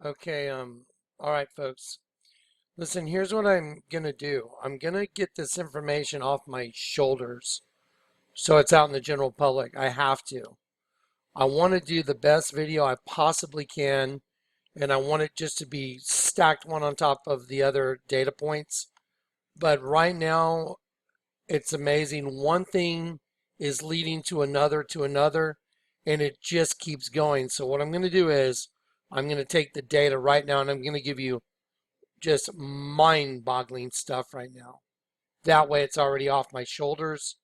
Okay, all right, folks. Listen, here's what I'm gonna do. I'm gonna get this information off my shoulders so it's out in the general public. I have to. I want to do the best video I possibly can, and I want it just to be stacked one on top of the other data points. But right now, it's amazing. One thing is leading to another, and it just keeps going. So what I'm going to do is I'm going to take the data right now, and I'm going to give you just mind-boggling stuff right now. That way it's already off my shoulders.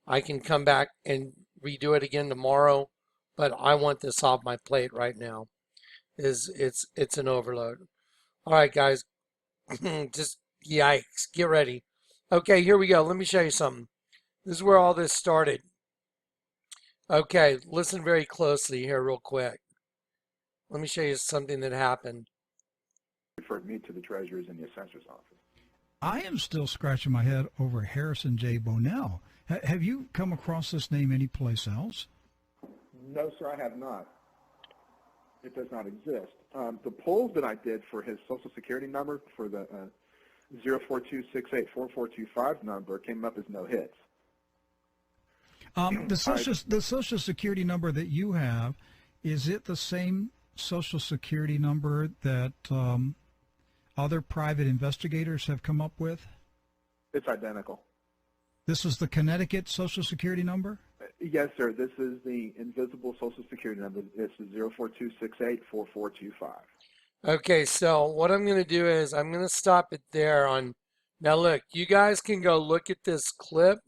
I can come back and redo it again tomorrow, but I want this off my plate right now. It's an overload. All right, guys, just yikes, get ready. Okay, here we go. Let me show you something. This is where all this started. Okay, listen very closely here real quick. Let me show you something that happened. Referred me to the treasurer's and the assessor's office. I am still scratching my head over Harrison J. Bounel. Have you come across this name anyplace else? No, sir, I have not. It does not exist. The polls that I did for his Social Security number for the 042684425 number came up as no hits. The Social Security number that you have, is it the same Social Security number that other private investigators have come up with? It's identical. This is the Connecticut Social Security number? Yes, sir. This is the invisible Social Security number. It's 042684425. Okay, so what I'm going to do is I'm going to stop it there on. Now look, you guys can go look at this clip.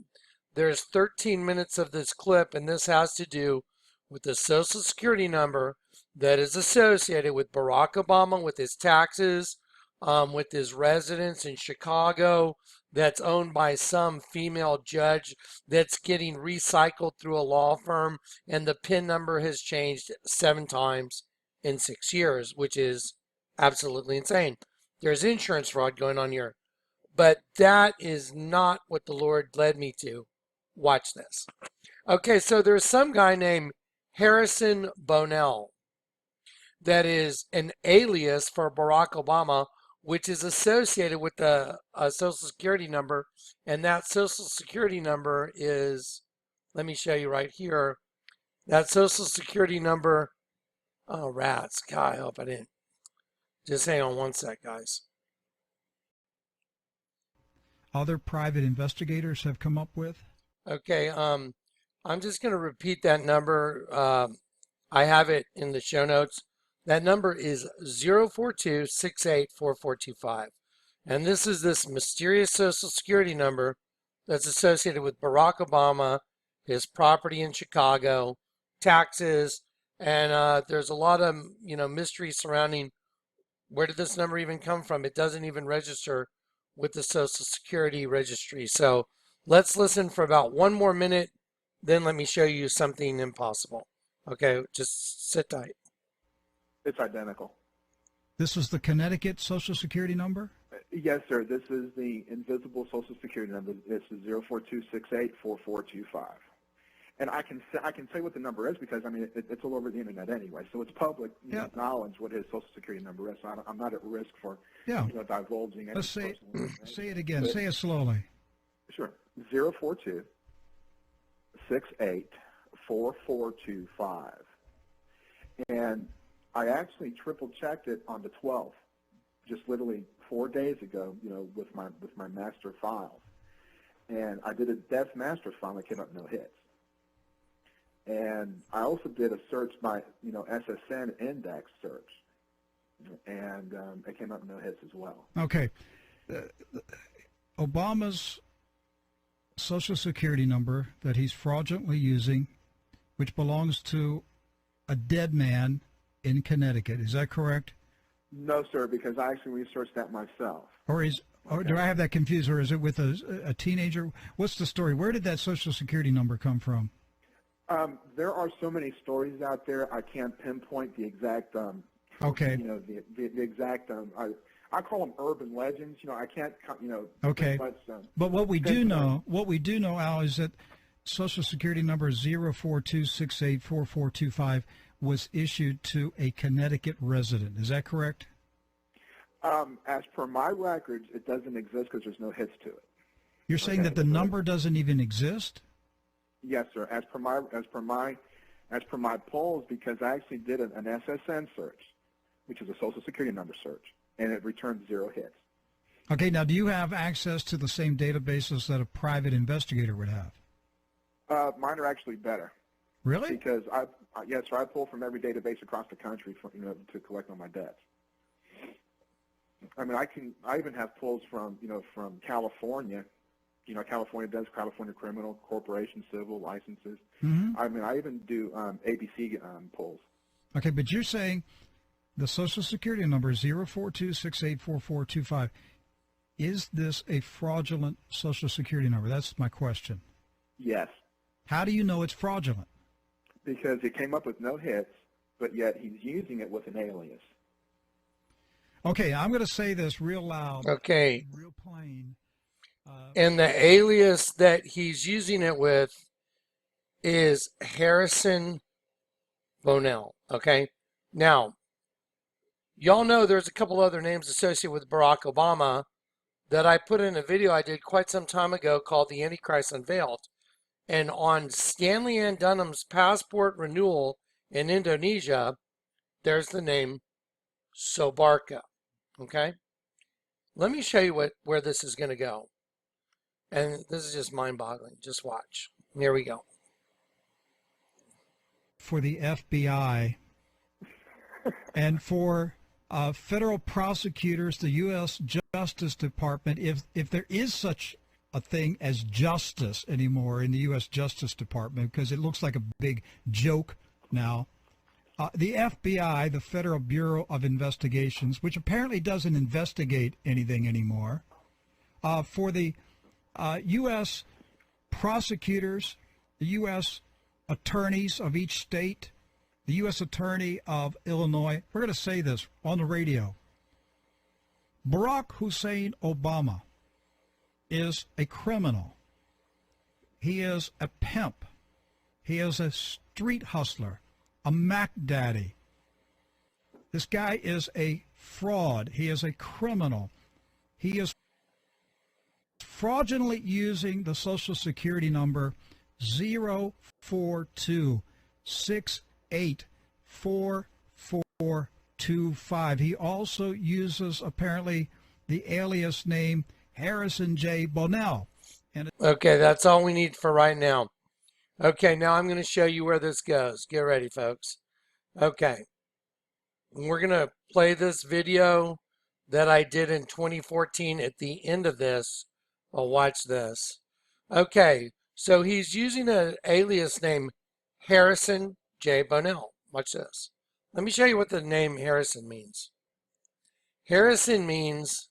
There's 13 minutes of this clip, and this has to do with the Social Security number that is associated with Barack Obama, with his taxes, with his residence in Chicago, that's owned by some female judge that's getting recycled through a law firm, and the PIN number has changed 7 times in 6 years, which is absolutely insane. There's insurance fraud going on here, but that is not what the Lord led me to. Watch this. Okay, so there's some guy named Harrison Bounel that is an alias for Barack Obama, which is associated with the Social Security number. And that Social Security number is, let me show you right here. That Social Security number, oh, rats. God, I hope I didn't. Just hang on one sec, guys. Other private investigators have come up with? Okay, I'm just going to repeat that number. I have it in the show notes. That number is 042684425. And this is this mysterious Social Security number that's associated with Barack Obama, his property in Chicago, taxes, and there's a lot of mystery surrounding where did this number even come from. It doesn't even register with the Social Security registry. So let's listen for about 1 more minute, then let me show you something impossible. Okay, just sit tight. It's identical. This is the Connecticut Social Security number? Yes, sir. This is the invisible Social Security number. It's 042684425. And I can say what the number is because, I mean, it's all over the internet anyway. So it's public knowledge what his Social Security number is. So I'm not at risk for divulging any personal information. Say it again. Say it slowly. Sure. 042684425. And I actually triple checked it on the 12th, just literally 4 days ago, with my master files. And I did a death master file and it came up no hits. And I also did a search by, SSN index search, and it came up no hits as well. Okay. Obama's Social Security number that he's fraudulently using, which belongs to a dead man in Connecticut. Is that correct? No, sir, because I actually researched that myself. Or do I have that confused, or is it with a teenager? What's the story? Where did that Social Security number come from? There are so many stories out there. I can't pinpoint the exact. Okay. The exact. I call them urban legends. I can't. Okay. Much, but what we do know, Al, is that Social Security number is 042684425 was issued to a Connecticut resident. Is that correct? As per my records, it doesn't exist because there's no hits to it. You're saying that the number doesn't even exist? Yes, sir. As per my polls, because I actually did an SSN search, which is a Social Security number search, and it returned 0 hits. Okay, now do you have access to the same databases that a private investigator would have? Mine are actually better. Really? Because yes, sir, I pull from every database across the country for, to collect on my debts. I mean, I even have pulls from California. California does California criminal, corporation, civil, licenses. Mm-hmm. I mean, I even do ABC pulls. Okay, but you're saying the Social Security number is 042684425. Is this a fraudulent Social Security number? That's my question. Yes. How do you know it's fraudulent? Because it came up with no hits, but yet he's using it with an alias. Okay, I'm going to say this real loud. Okay. Real plain. And the alias that he's using it with is Harrison Bounel. Okay. Now, y'all know there's a couple other names associated with Barack Obama that I put in a video I did quite some time ago called The Antichrist Unveiled. And on Stanley Ann Dunham's passport renewal in Indonesia, there's the name barkaH. Okay? Let me show you where this is going to go. And this is just mind-boggling. Just watch. Here we go. For the FBI and for federal prosecutors, the U.S. Justice Department, if there is such a thing as justice anymore in the U.S. Justice Department, because it looks like a big joke now, the FBI, the Federal Bureau of Investigations, which apparently doesn't investigate anything anymore, for the U.S. prosecutors, the U.S. attorneys of each state, the U.S. Attorney of Illinois, we're going to say this on the radio. Barack Hussein Obama is a criminal. He is a pimp. He is a street hustler, a Mac daddy. This guy is a fraud. He is a criminal. He is fraudulently using the Social Security number 042684425. He also uses apparently the alias name Harrison J. Bounel. Okay, that's all we need for right now. Okay, now I'm going to show you where this goes. Get ready, folks. Okay, we're going to play this video that I did in 2014 at the end of this. Well, watch this. Okay, so he's using an alias name Harrison J. Bounel. Watch this. Let me show you what the name Harrison means. Harrison means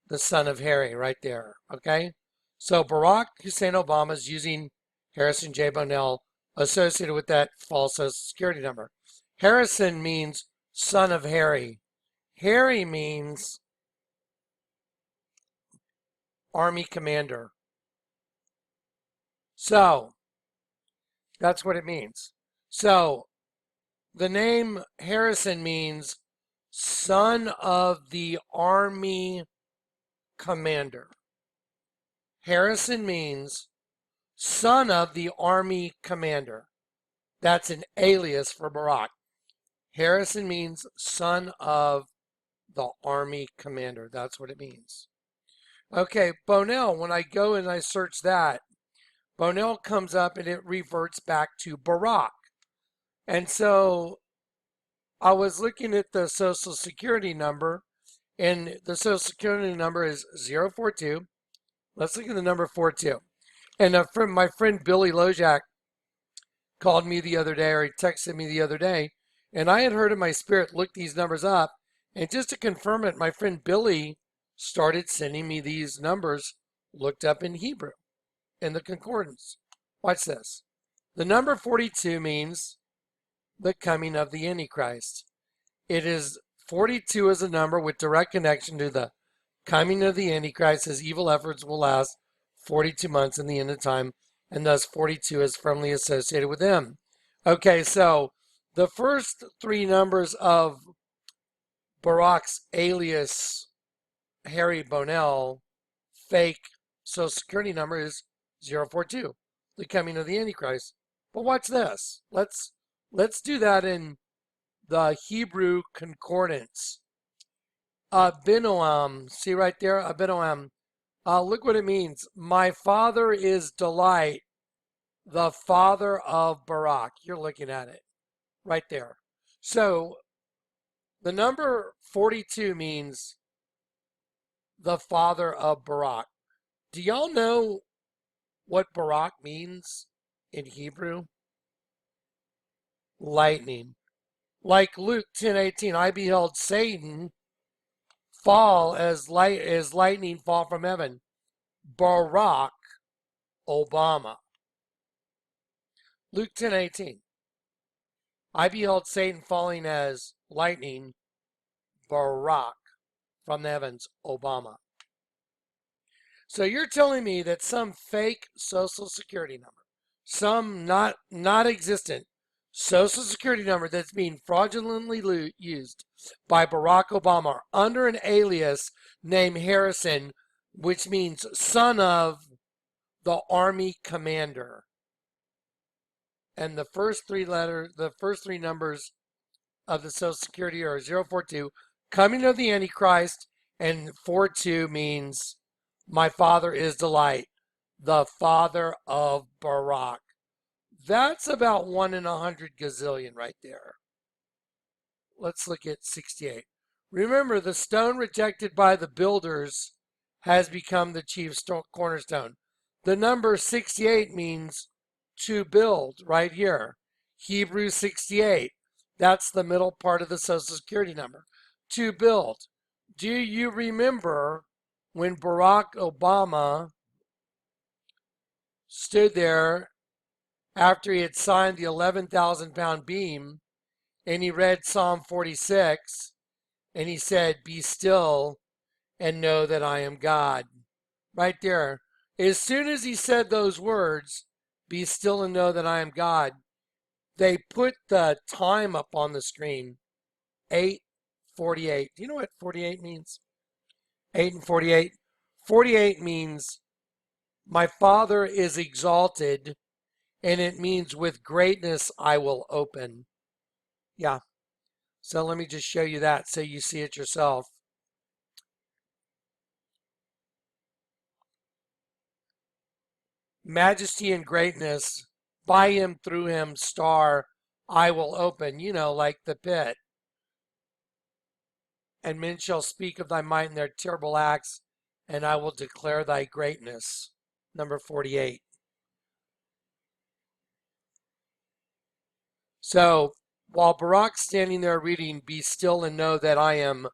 the son of Harry right there, okay? So Barack Hussein Obama is using Harrison J. Bounel associated with that false Social Security number. Harrison means son of Harry. Harry means Army commander. So that's what it means. So the name Harrison means son of the Army commander. Harrison means son of the Army commander. That's an alias for Barack. Harrison means son of the Army commander. That's what it means. Okay, Bounel, when I go and I search that, Bounel comes up and it reverts back to Barack. And so I was looking at the Social Security number, and the Social Security number is 042. Let's look at the number 42. And my friend Billy Lojak called me the other day, or he texted me the other day, and I had heard in my spirit, look these numbers up. And just to confirm it, my friend Billy started sending me these numbers looked up in Hebrew in the concordance. Watch this. The number 42 means the coming of the Antichrist. It is 42 is a number with direct connection to the coming of the Antichrist, as evil efforts will last 42 months in the end of time, and thus 42 is firmly associated with him. Okay, so The first three numbers of barkaH's alias Harry Bounel fake Social Security number is 042, the coming of the Antichrist. But watch this. Let's do that in the Hebrew concordance. Abinoam, see right there, Abinoam. Look what it means. My father is delight, the father of barkaH. You're looking at it right there. So the number 42 means the father of barkaH. Do y'all know what barkaH means in Hebrew? Lightning. Like Luke 10:18, I beheld Satan fall as lightning fall from heaven. Barack Obama. Luke 10:18. I beheld Satan falling as lightning. Barack from the heavens. Obama. So you're telling me that some fake Social Security number, some not existent Social Security number that's being fraudulently used by Barack Obama under an alias named Harrison, which means son of the Army commander. And the first three numbers of the Social Security are 042, coming of the Antichrist, and 42 means my father is delight, the father of barkaH. That's about 1 in 100 gazillion right there. Let's look at 68. Remember, the stone rejected by the builders has become the chief cornerstone. The number 68 means to build right here. Hebrew 68. That's the middle part of the Social Security number. To build. Do you remember when Barack Obama stood there after he had signed the 11,000-pound beam and he read Psalm 46 and he said, be still and know that I am God. Right there. As soon as he said those words, be still and know that I am God, they put the time up on the screen. 8:48. Do you know what 48 means? 8 and 48. 48 means my Father is exalted, and it means with greatness I will open. Yeah. So let me just show you that so you see it yourself. Majesty and greatness, by him, through him, star, I will open. You know, like the pit. And men shall speak of thy might and their terrible acts, and I will declare thy greatness. Number 48. So while Barack's standing there reading, be still and know that I am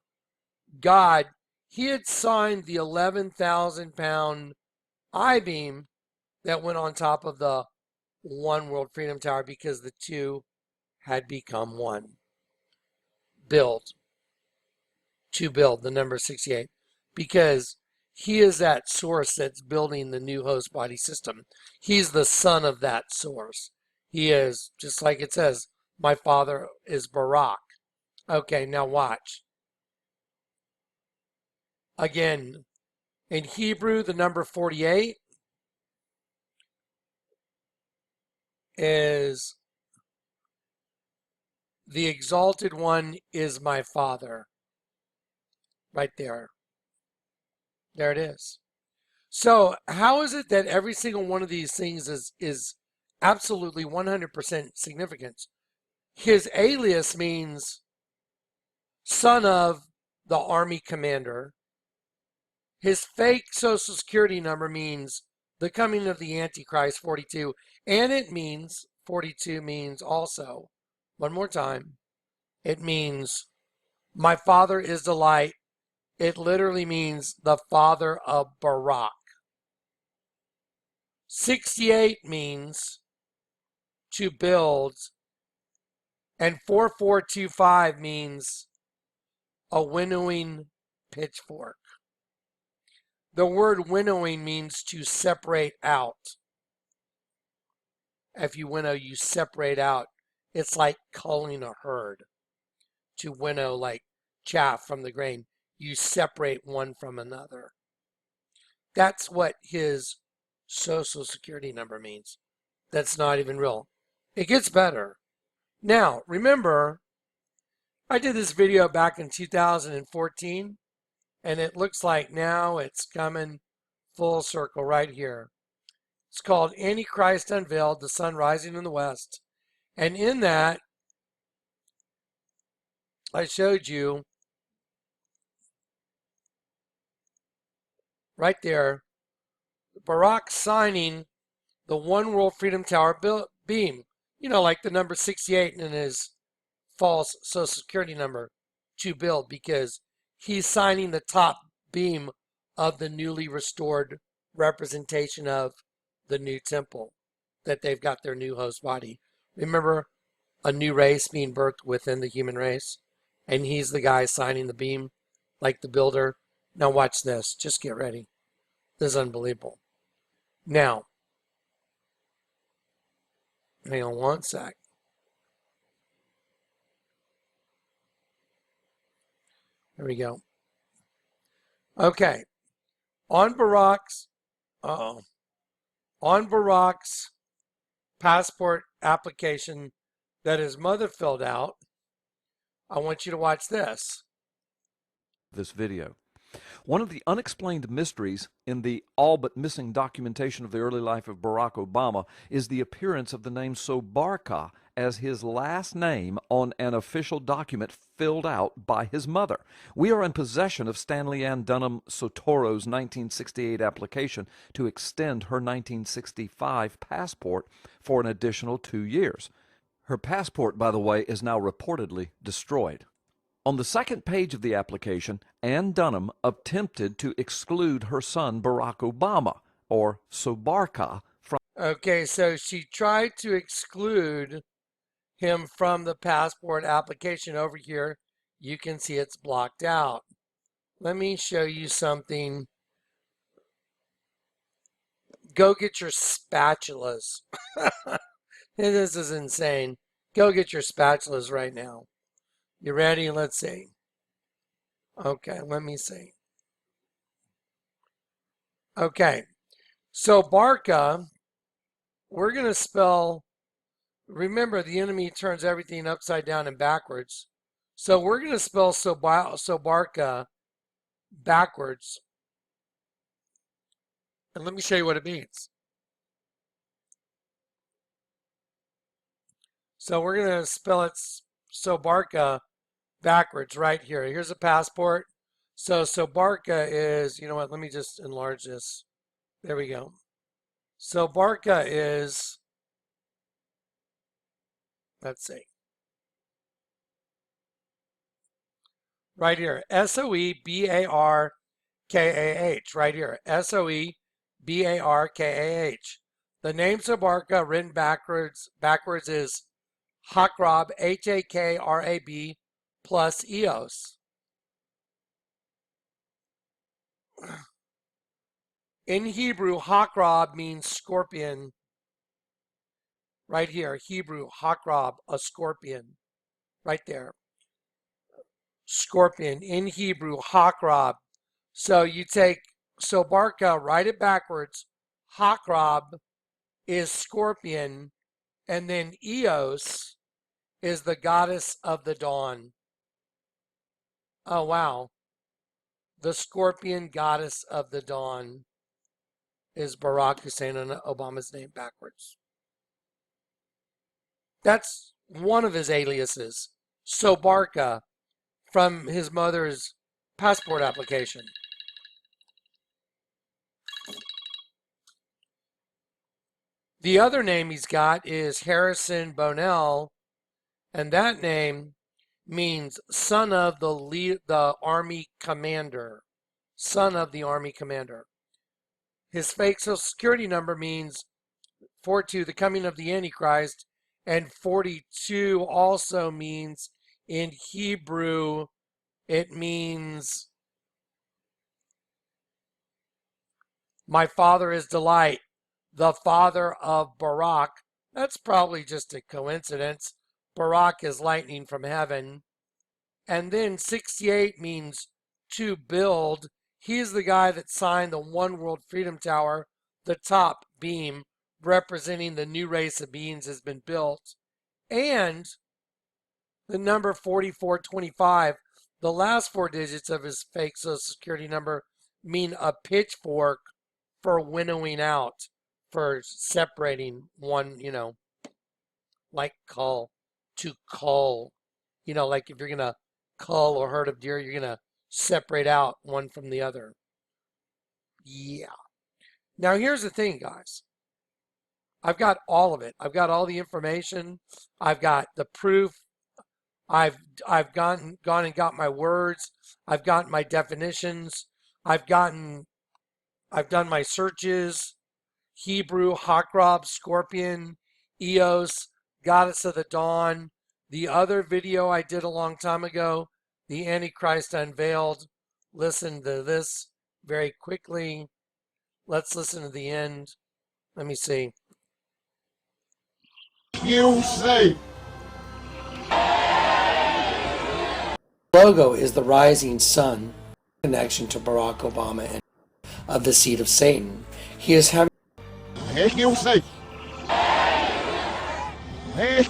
God, he had signed the 11,000-pound I-beam that went on top of the One World Freedom Tower because the two had become one. Build. To build, the number 68. Because he is that source that's building the new host body system. He's the son of that source. He is, just like it says, my father is barkaH. Okay, now watch. Again, in Hebrew, the number 48 is the exalted one is my father. Right there. There it is. So how is it that every single one of these things is absolutely 100% significant? His alias means son of the Army commander. His fake Social Security number means the coming of the Antichrist, 42. And it means, 42 means also, one more time, it means my father is delight. It literally means the father of barkaH. 68 means to build, and 4425 means a winnowing pitchfork. The word winnowing means to separate out. If you winnow, you separate out. It's like culling a herd to winnow like chaff from the grain. You separate one from another. That's what his social security number means. That's not even real. It gets better. Now, remember, I did this video back in 2014, and it looks like now it's coming full circle right here. It's called Antichrist Unveiled, the Sun Rising in the West. And in that, I showed you right there, Barack signing the One World Freedom Tower beam. You know, like the number 68 in his false Social Security number to build, because he's signing the top beam of the newly restored representation of the new temple that they've got their new host body. Remember, a new race being birthed within the human race, and he's the guy signing the beam like the builder. Now watch this. Just get ready. This is unbelievable. Now, hang on one sec. There we go. Okay. On Barack's passport application that his mother filled out, I want you to watch this. This video. One of the unexplained mysteries in the all but missing documentation of the early life of Barack Obama is the appearance of the name barkaH as his last name on an official document filled out by his mother. We are in possession of Stanley Ann Dunham Sotoro's 1968 application to extend her 1965 passport for an additional 2 years. Her passport, by the way, is now reportedly destroyed. On the second page of the application, Ann Dunham attempted to exclude her son Barack Obama, or barkaH, from... Okay, so she tried to exclude him from the passport application. Over here, you can see it's blocked out. Let me show you something. Go get your spatulas. This is insane. Go get your spatulas right now. You ready? Let's see. Okay, let me see. Okay, so barkaH, we're going to spell, remember the enemy turns everything upside down and backwards. So we're going to spell barkaH backwards. And let me show you what it means. So we're going to spell it barkaH backwards right here. Here's a passport. So barkaH is, you know what, let me just enlarge this. There we go. So barkaH is, let's see, right here, SoE-BARKAH, right here, SoE-BARKAH. The name barkaH written backwards is Hakrab, Hakrab plus Eos. In Hebrew, Hakrab means scorpion. Right here, Hebrew, Hakrab, a scorpion. Right there. Scorpion. In Hebrew, Hakrab. So you take, barkaH, write it backwards. Hakrab is scorpion. And then Eos is the goddess of the dawn. Oh, wow. The scorpion goddess of the dawn is Barack Hussein Obama's name backwards. That's one of his aliases. barkaH, from his mother's passport application. The other name he's got is Harrison Bounel, and that name means son of the army commander. Son of the army commander. His fake Social Security number means 42, the coming of the Antichrist, and 42 also means, in Hebrew, it means my father is delight, the father of Barack. That's probably just a coincidence. Barak is lightning from heaven. And then 68 means to build. He's the guy that signed the One World Freedom Tower. The top beam representing the new race of beings has been built. And the number 4425, the last four digits of his fake Social Security number mean a pitchfork for winnowing out, for separating one, like cull to cull. Like if you're going to cull a herd of deer, you're going to separate out one from the other. Yeah. Now here's the thing, guys. I've got all of it. I've got all the information. I've got the proof. I've gone and got my words. I've gotten my definitions. I've done my searches. Hebrew, Hakrab, Scorpion, Eos, Goddess of the Dawn. The other video I did a long time ago, the Antichrist Unveiled. Listen to this very quickly. Let's listen to the end. Let me see. You say. Logo is the rising sun, connection to Barack Obama and of the seed of Satan. He is having. You say.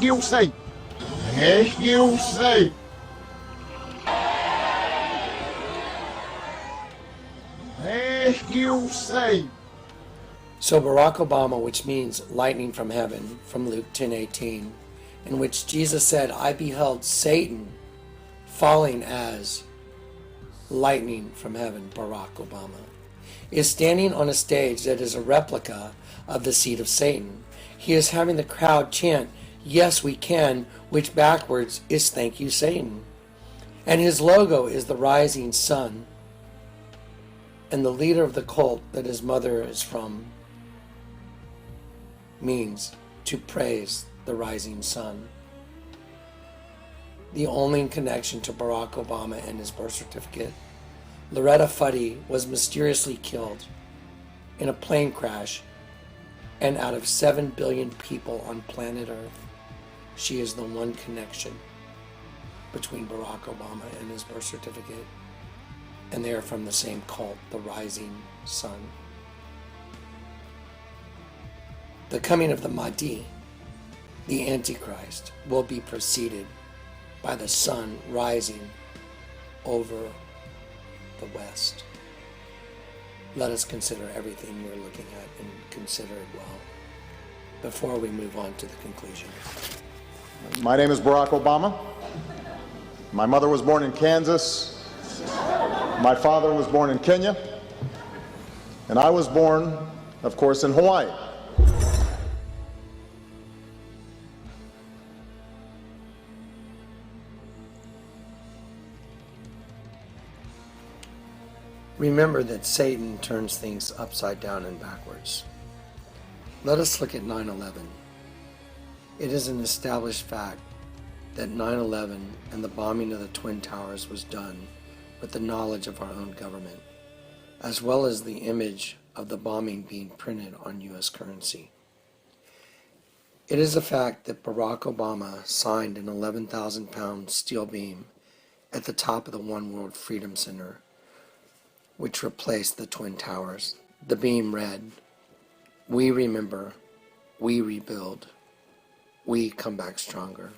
You say. You say. You say. So Barack Obama, which means lightning from heaven, from Luke 10:18, in which Jesus said, I beheld Satan falling as lightning from heaven, Barack Obama, is standing on a stage that is a replica of the seat of Satan. He is having the crowd chant, yes we can, which backwards is thank you Satan. And his logo is the rising sun. And the leader of the cult that his mother is from means to praise the rising sun. The only connection to Barack Obama and his birth certificate. Loretta Fuddy was mysteriously killed in a plane crash, and out of 7 billion people on planet Earth, she is the one connection between Barack Obama and his birth certificate, and they are from the same cult, the rising sun. The coming of the Mahdi, the Antichrist, will be preceded by the sun rising over the west. Let us consider everything we're looking at and consider it well before we move on to the conclusion. My name is Barack Obama. My mother was born in Kansas. My father was born in Kenya. And I was born, of course, in Hawaii. Remember that Satan turns things upside down and backwards. Let us look at 9/11. It is an established fact that 9/11 and the bombing of the Twin Towers was done with the knowledge of our own government, as well as the image of the bombing being printed on U.S. currency. It is a fact that Barack Obama signed an 11,000-pound steel beam at the top of the One World Freedom Center, which replaced the Twin Towers. The beam read, "We remember, we rebuild, we come back stronger."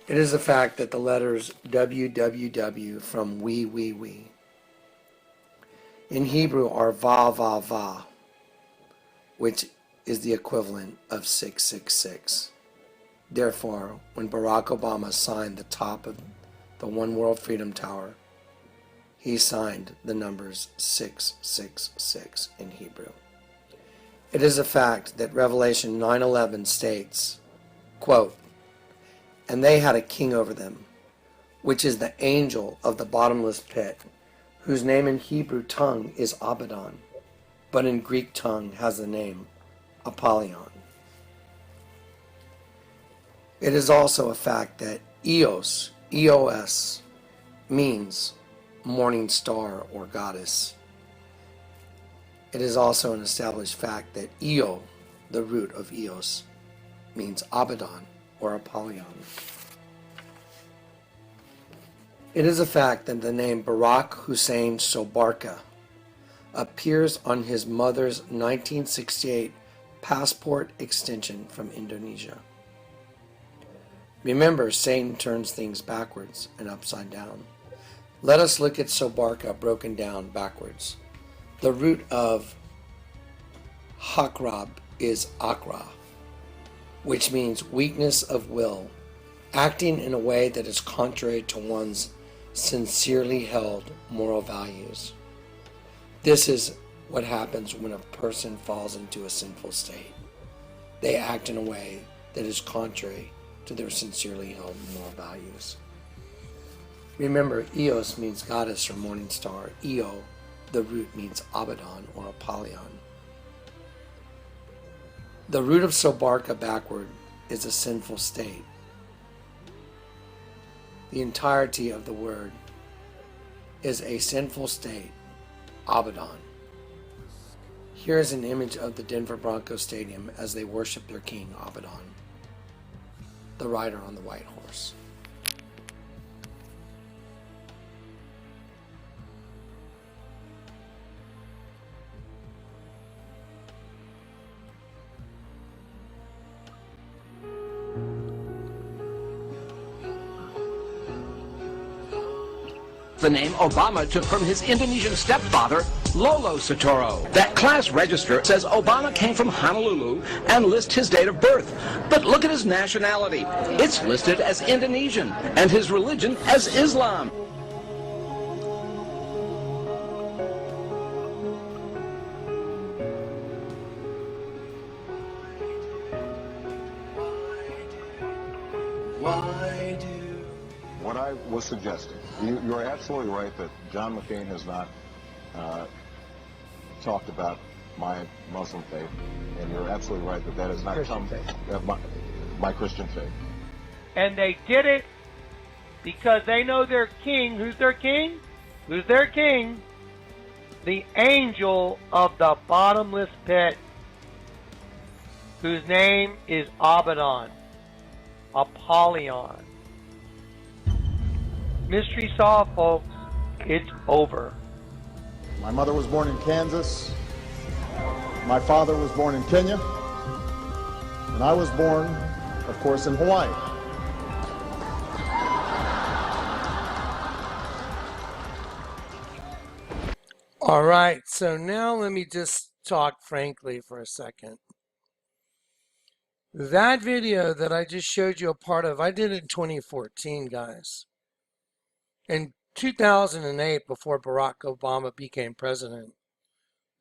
It is a fact that the letters WWW from we in Hebrew are va va va, which is the equivalent of 666. Therefore, when Barack Obama signed the top of the One World Freedom Tower, he signed the numbers 666 in Hebrew. It is a fact that Revelation 9:11 states, quote, "And they had a king over them, which is the angel of the bottomless pit, whose name in Hebrew tongue is Abaddon, but in Greek tongue has the name Apollyon." It is also a fact that Eos, EOS, means morning star or goddess. It is also an established fact that Eo, the root of Eos, means Abaddon or Apollyon. It is a fact that the name Barak Hussein Sobarka appears on his mother's 1968 passport extension from Indonesia. Remember, Satan turns things backwards and upside down. Let us look at Sobarka broken down backwards. The root of Hakrab is Akra, which means weakness of will, acting in a way that is contrary to one's sincerely held moral values. This is what happens when a person falls into a sinful state. They act in a way that is contrary to their sincerely held moral values. Remember, Eos means goddess or morning star. Eo, the root, means Abaddon or Apollyon. The root of Sobarka backward is a sinful state. The entirety of the word is a sinful state, Abaddon. Here is an image of the Denver Broncos Stadium as they worship their king, Abaddon, the rider on the white horse. The name Obama took from his Indonesian stepfather, Lolo Sotoro. That class register says Obama came from Honolulu and lists his date of birth. But look at his nationality. It's listed as Indonesian and his religion as Islam. What I was suggesting, you are absolutely right that John McCain has not talked about my Muslim faith, and you're absolutely right that that has not come my Christian faith. And they did it because they know their king. Who's their king? Who's their king? The angel of the bottomless pit, whose name is Abaddon, Apollyon. Mystery solved, folks. It's over. My mother was born in Kansas. My father was born in Kenya. And I was born, of course, in Hawaii. All right, so now let me just talk frankly for a second. That video that I just showed you a part of, I did it in 2014, guys. In 2008, before Barack Obama became president,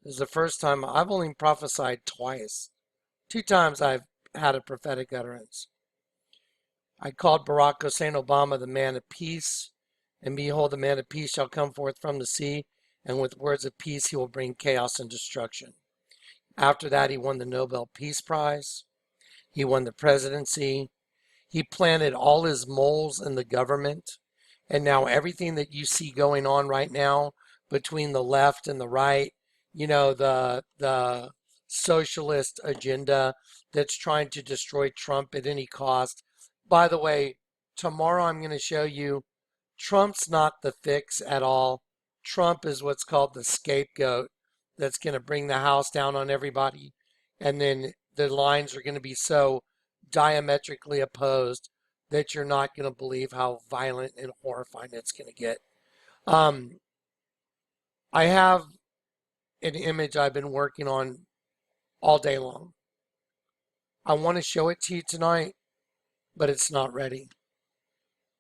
this is the first time. I've only prophesied twice. 2 times I've had a prophetic utterance. I called Barack Hussein Obama the man of peace, and behold, the man of peace shall come forth from the sea, and with words of peace he will bring chaos and destruction. After that, he won the Nobel Peace Prize. He won the presidency. He planted all his moles in the government. And now everything that you see going on right now between the left and the right, you know, the socialist agenda that's trying to destroy Trump at any cost. By the way, tomorrow I'm going to show you Trump's not the fix at all. Trump is what's called the scapegoat that's going to bring the house down on everybody. And then the lines are going to be so diametrically opposed that you're not going to believe how violent and horrifying it's going to get. I have an image I've been working on all day long. I want to show it to you tonight, but it's not ready.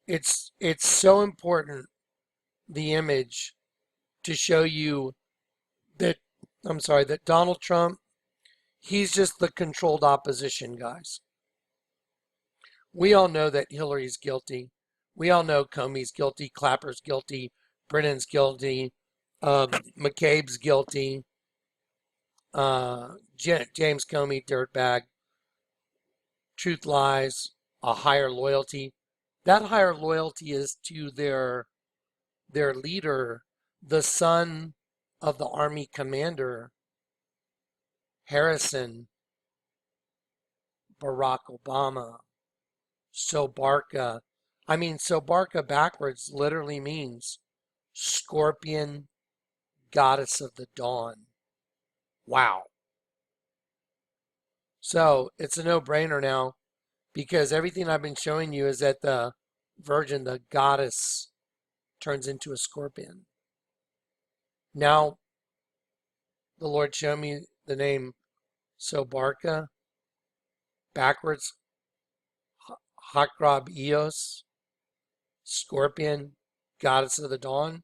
It's so important, the image, to show you that, that Donald Trump, he's just the controlled opposition, guys. We all know that Hillary's guilty. We all know Comey's guilty, Clapper's guilty, Brennan's guilty, McCabe's guilty, James Comey, dirtbag, truth lies, a higher loyalty. That higher loyalty is to their leader, the son of the Army commander, Harrison, Barack Obama. Sobarka backwards literally means scorpion, goddess of the dawn. Wow. So it's a no-brainer now, because everything I've been showing you is that the virgin, the goddess, turns into a scorpion. Now, the Lord showed me the name Sobarka, backwards, Hakrab Eos, scorpion, goddess of the dawn.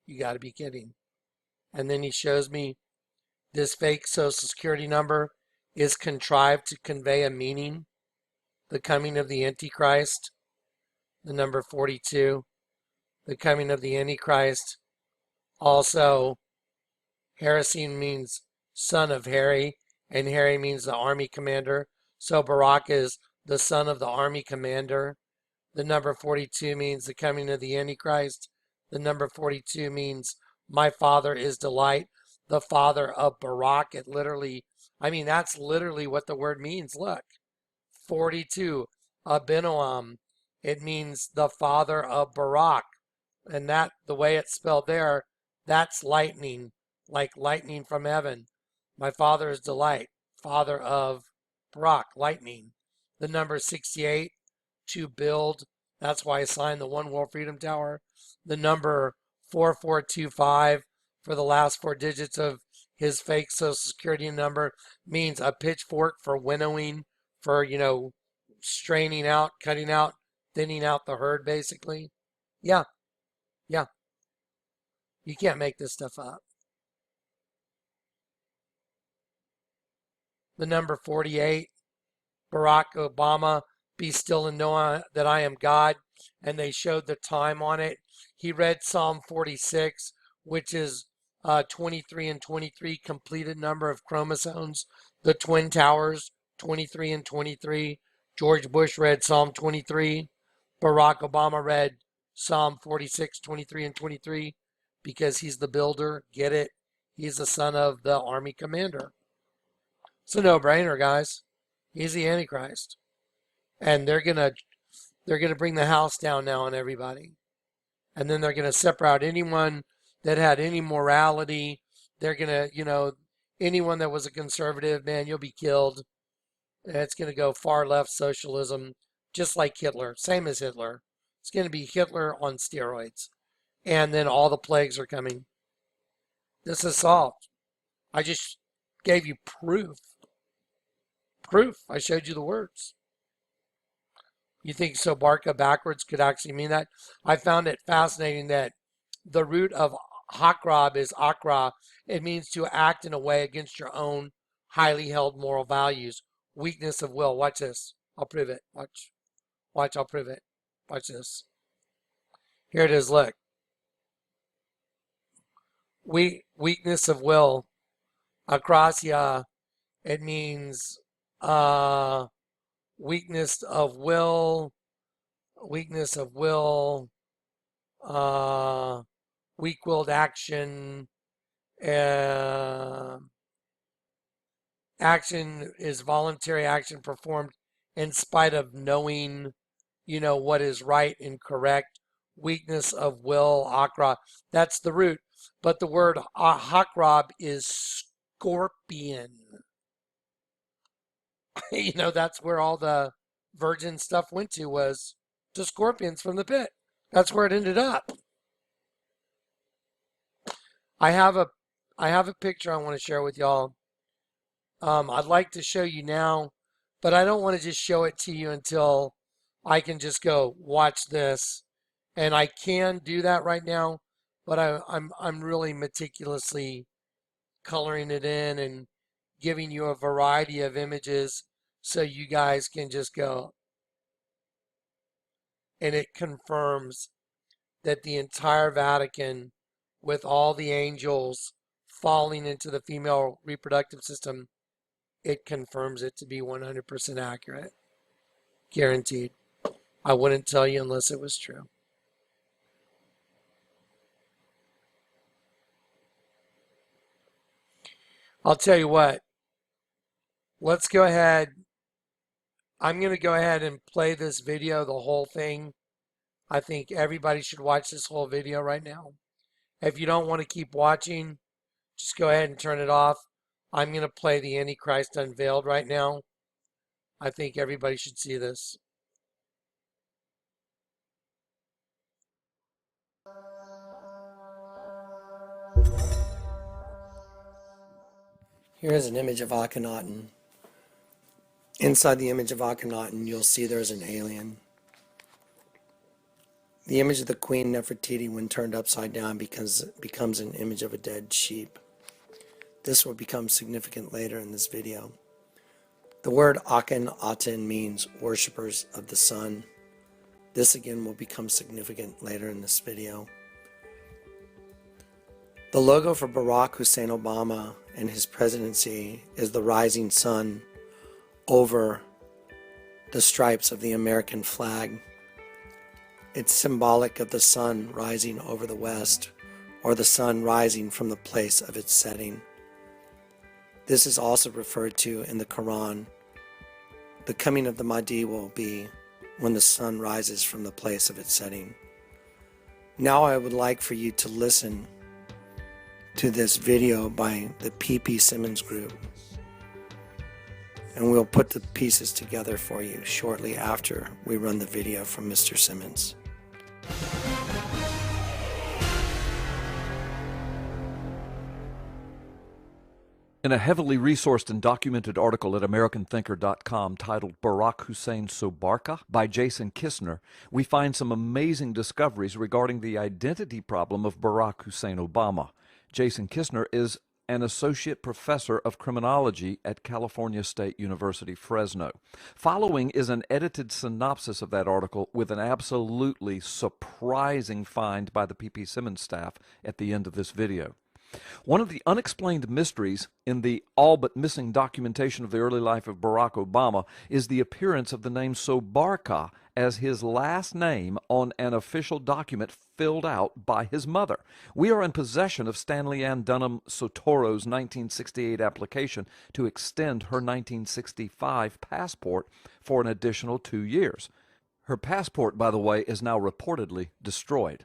You got to be kidding. And then he shows me this fake social security number is contrived to convey a meaning, the coming of the Antichrist, the number 42, the coming of the Antichrist. Also, heresy means son of Harry, and Harry means the army commander. So Barak is the son of the army commander. The number 42 means the coming of the Antichrist. The number 42 means my father is delight, the father of Barak. It literally, that's literally what the word means. Look, 42, Abinoam. It means the father of Barak. And that, the way it's spelled there, that's lightning, like lightning from heaven. My father is delight, father of Barak, lightning. The number 68, to build. That's why I signed the One World Freedom Tower. The number 4425 for the last 4 digits of his fake Social Security number means a pitchfork for winnowing, for, straining out, cutting out, thinning out the herd, basically. Yeah. You can't make this stuff up. The number 48, Barack Obama, be still and know that I am God. And they showed the time on it. He read Psalm 46, which is 23 and 23, completed number of chromosomes. The Twin Towers, 23 and 23. George Bush read Psalm 23. Barack Obama read Psalm 46, 23 and 23, because he's the builder. Get it? He's the son of the army commander. It's a no-brainer, guys. He's the Antichrist. And they're gonna bring the house down now on everybody. And then they're gonna separate anyone that had any morality. They're gonna, anyone that was a conservative, man, you'll be killed. And it's gonna go far left socialism, just like Hitler, same as Hitler. It's gonna be Hitler on steroids. And then all the plagues are coming. This is solved. I just gave you proof. I showed you the words. You think Sobarka backwards could actually mean that? I found it fascinating that the root of Hakrab is Akra. It means to act in a way against your own highly held moral values. Weakness of will. Watch this. I'll prove it. Watch, I'll prove it. Watch this. Here it is, look. Weakness of will. Akrasia, it means weakness of will, weak-willed action. Action is voluntary action performed in spite of knowing, what is right and correct. Weakness of will, akra. That's the root. But the word hakrab is scorpion. That's where all the virgin stuff went to, was to scorpions from the pit. That's where it ended up. I have a picture I want to share with y'all. I'd like to show you now, but I don't want to just show it to you until I can just go watch this. And I can do that right now, but I'm really meticulously coloring it in and giving you a variety of images so you guys can just go. And it confirms that the entire Vatican, with all the angels falling into the female reproductive system, it confirms it to be 100% accurate. Guaranteed. I wouldn't tell you unless it was true. I'll tell you what. Let's go ahead I'm going to go ahead and play this video, the whole thing. I think everybody should watch this whole video right now. If you don't want to keep watching, just go ahead and turn it off. I'm going to play the Antichrist Unveiled right now. I think everybody should see this. Here's an image of Akhenaten. Inside the image of Akhenaten, you'll see there's an alien. The image of the Queen Nefertiti, when turned upside down, becomes an image of a dead sheep. This will become significant later in this video. The word Akhenaten means worshippers of the sun. This again will become significant later in this video. The logo for Barack Hussein Obama and his presidency is the rising sun over the stripes of the American flag. It's symbolic of the sun rising over the west, or the sun rising from the place of its setting. This is also referred to in the Quran. The coming of the Mahdi will be when the sun rises from the place of its setting. Now I would like for you to listen to this video by the P.P. Simmons Group, and we'll put the pieces together for you shortly after we run the video from Mr. Simmons. In a heavily resourced and documented article at AmericanThinker.com titled Barack Hussein So barkaH by Jason Kistner, we find some amazing discoveries regarding the identity problem of Barack Hussein Obama. Jason Kistner is an associate professor of criminology at California State University, Fresno. Following is an edited synopsis of that article with an absolutely surprising find by the P.P. Simmons staff at the end of this video. One of the unexplained mysteries in the all but missing documentation of the early life of Barack Obama is the appearance of the name So barkaH as his last name on an official document filled out by his mother. We are in possession of Stanley Ann Dunham Sotoro's 1968 application to extend her 1965 passport for an additional 2 years. Her passport, by the way, is now reportedly destroyed.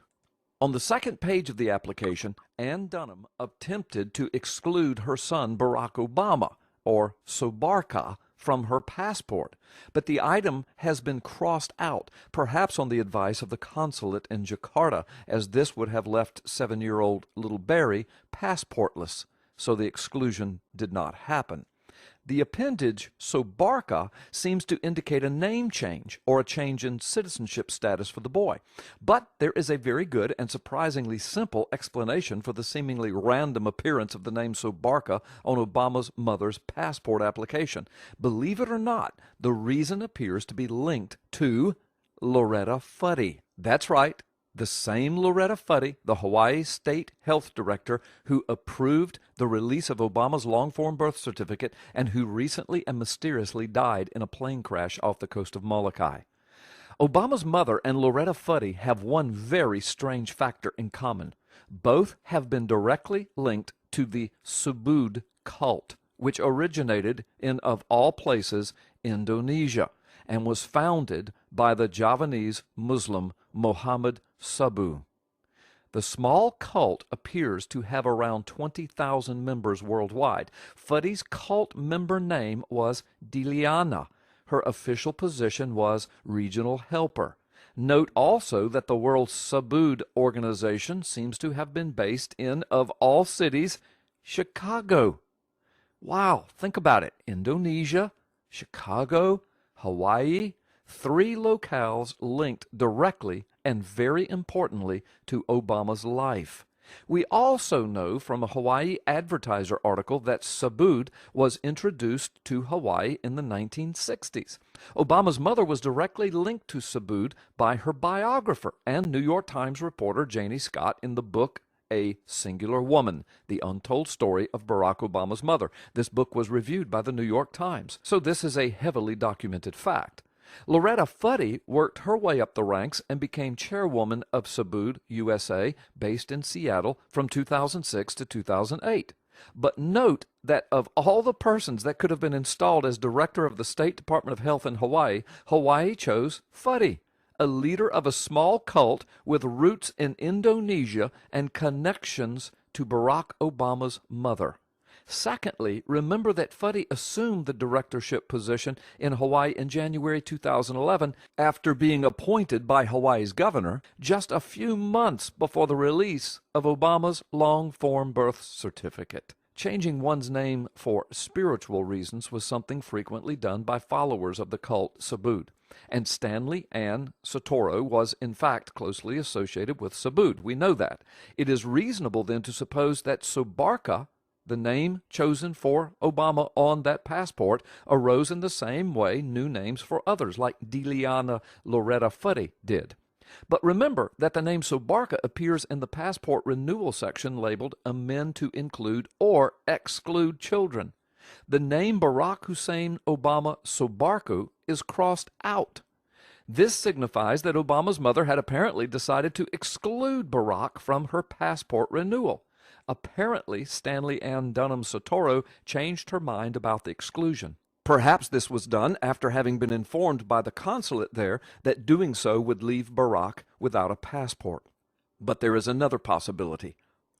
On the second page of the application, Ann Dunham attempted to exclude her son Barack Obama, or So barkaH, from her passport, but the item has been crossed out, perhaps on the advice of the consulate in Jakarta, as this would have left 7-year-old little Barry passportless, so the exclusion did not happen. The appendage So barkaH seems to indicate a name change or a change in citizenship status for the boy. But there is a very good and surprisingly simple explanation for the seemingly random appearance of the name So barkaH on Obama's mother's passport application. Believe it or not, the reason appears to be linked to Loretta Fuddy. That's right. The same Loretta Fuddy, the Hawaii State Health Director who approved the release of Obama's long-form birth certificate and who recently and mysteriously died in a plane crash off the coast of Molokai. Obama's mother and Loretta Fuddy have one very strange factor in common. Both have been directly linked to the Subud cult, which originated in, of all places, Indonesia, and was founded by the Javanese Muslim Muhammad Sabu. The small cult appears to have around 20,000 members worldwide. Fuddy's cult member name was Diliana. Her official position was regional helper. Note also that the World Subud organization seems to have been based in, of all cities, Chicago. Wow, think about it. Indonesia, Chicago, Hawaii, 3 locales linked directly and very importantly to Obama's life. We also know from a Hawaii Advertiser article that Subud was introduced to Hawaii in the 1960s. Obama's mother was directly linked to Subud by her biographer and New York Times reporter Janie Scott in the book A Singular Woman, The Untold Story of Barack Obama's Mother. This book was reviewed by the New York Times, so this is a heavily documented fact. Loretta Fuddy worked her way up the ranks and became chairwoman of Subud USA, based in Seattle, from 2006 to 2008. But note that of all the persons that could have been installed as director of the State Department of Health in Hawaii, Hawaii chose Fuddy, a leader of a small cult with roots in Indonesia and connections to Barack Obama's mother. Secondly, remember that Fuddy assumed the directorship position in Hawaii in January 2011 after being appointed by Hawaii's governor just a few months before the release of Obama's long-form birth certificate. Changing one's name for spiritual reasons was something frequently done by followers of the cult Subud, and Stanley Ann Soetoro was in fact closely associated with Subud. We know that. It is reasonable then to suppose that barkaH, the name chosen for Obama on that passport, arose in the same way new names for others, like Deliana Loretta Fuddy did. But remember that the name barkaH appears in the passport renewal section labeled amend to include or exclude children. The name Barack Hussein Obama Sobarku is crossed out. This signifies that Obama's mother had apparently decided to exclude Barack from her passport renewal. Apparently, Stanley Ann Dunham Soetoro changed her mind about the exclusion. Perhaps this was done after having been informed by the consulate there that doing so would leave Barack without a passport. But there is another possibility,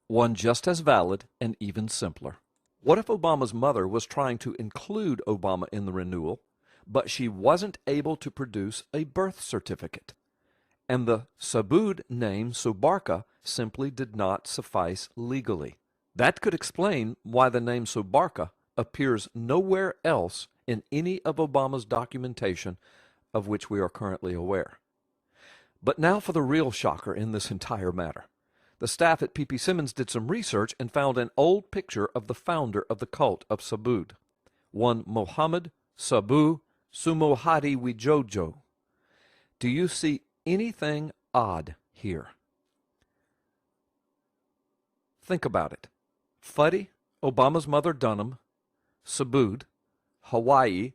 one just as valid and even simpler. What if Obama's mother was trying to include Obama in the renewal, but she wasn't able to produce a birth certificate, and the Subud name barkaH simply did not suffice legally? That could explain why the name barkaH appears nowhere else in any of Obama's documentation of which we are currently aware. But now for the real shocker in this entire matter. The staff at P.P. Simmons did some research and found an old picture of the founder of the cult of Subud, one Muhammad Sabu Sumohadi Wijojo. Do you see anything odd here? Think about it. Fuddy, Obama's mother Dunham, Subud, Hawaii,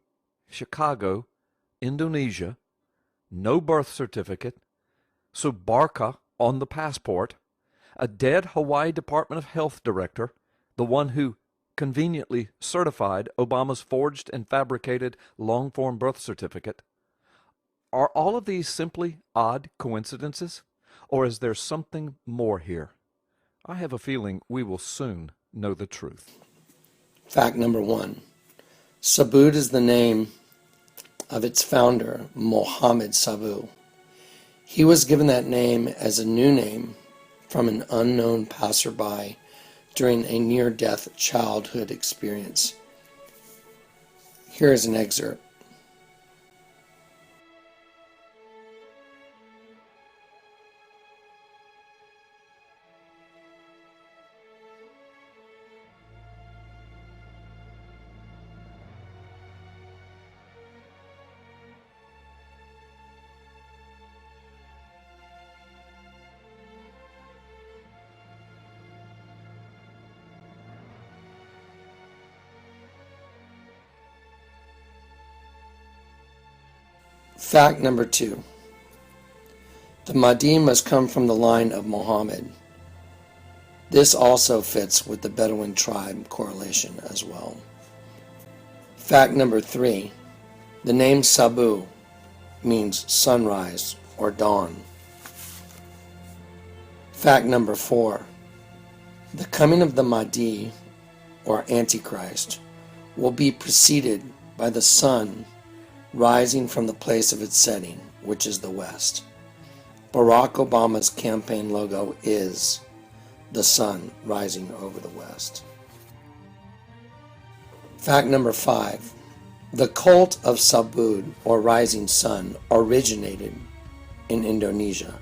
Chicago, Indonesia, no birth certificate, barkaH on the passport, a dead Hawaii Department of Health director, the one who conveniently certified Obama's forged and fabricated long-form birth certificate. Are all of these simply odd coincidences, or is there something more here? I have a feeling we will soon know the truth. Fact number 1. Subud is the name of its founder, Mohammed Sabu. He was given that name as a new name from an unknown passerby during a near-death childhood experience. Here is an excerpt. Fact number 2. The Mahdi must come from the line of Muhammad. This also fits with the Bedouin tribe correlation as well. Fact number 3. The name Sabu means sunrise or dawn. Fact number 4. The coming of the Mahdi, or Antichrist, will be preceded by the sun rising from the place of its setting, which is the west. Barack Obama's campaign logo is the sun rising over the west. Fact number 5. The cult of Subud, or rising sun, originated in Indonesia.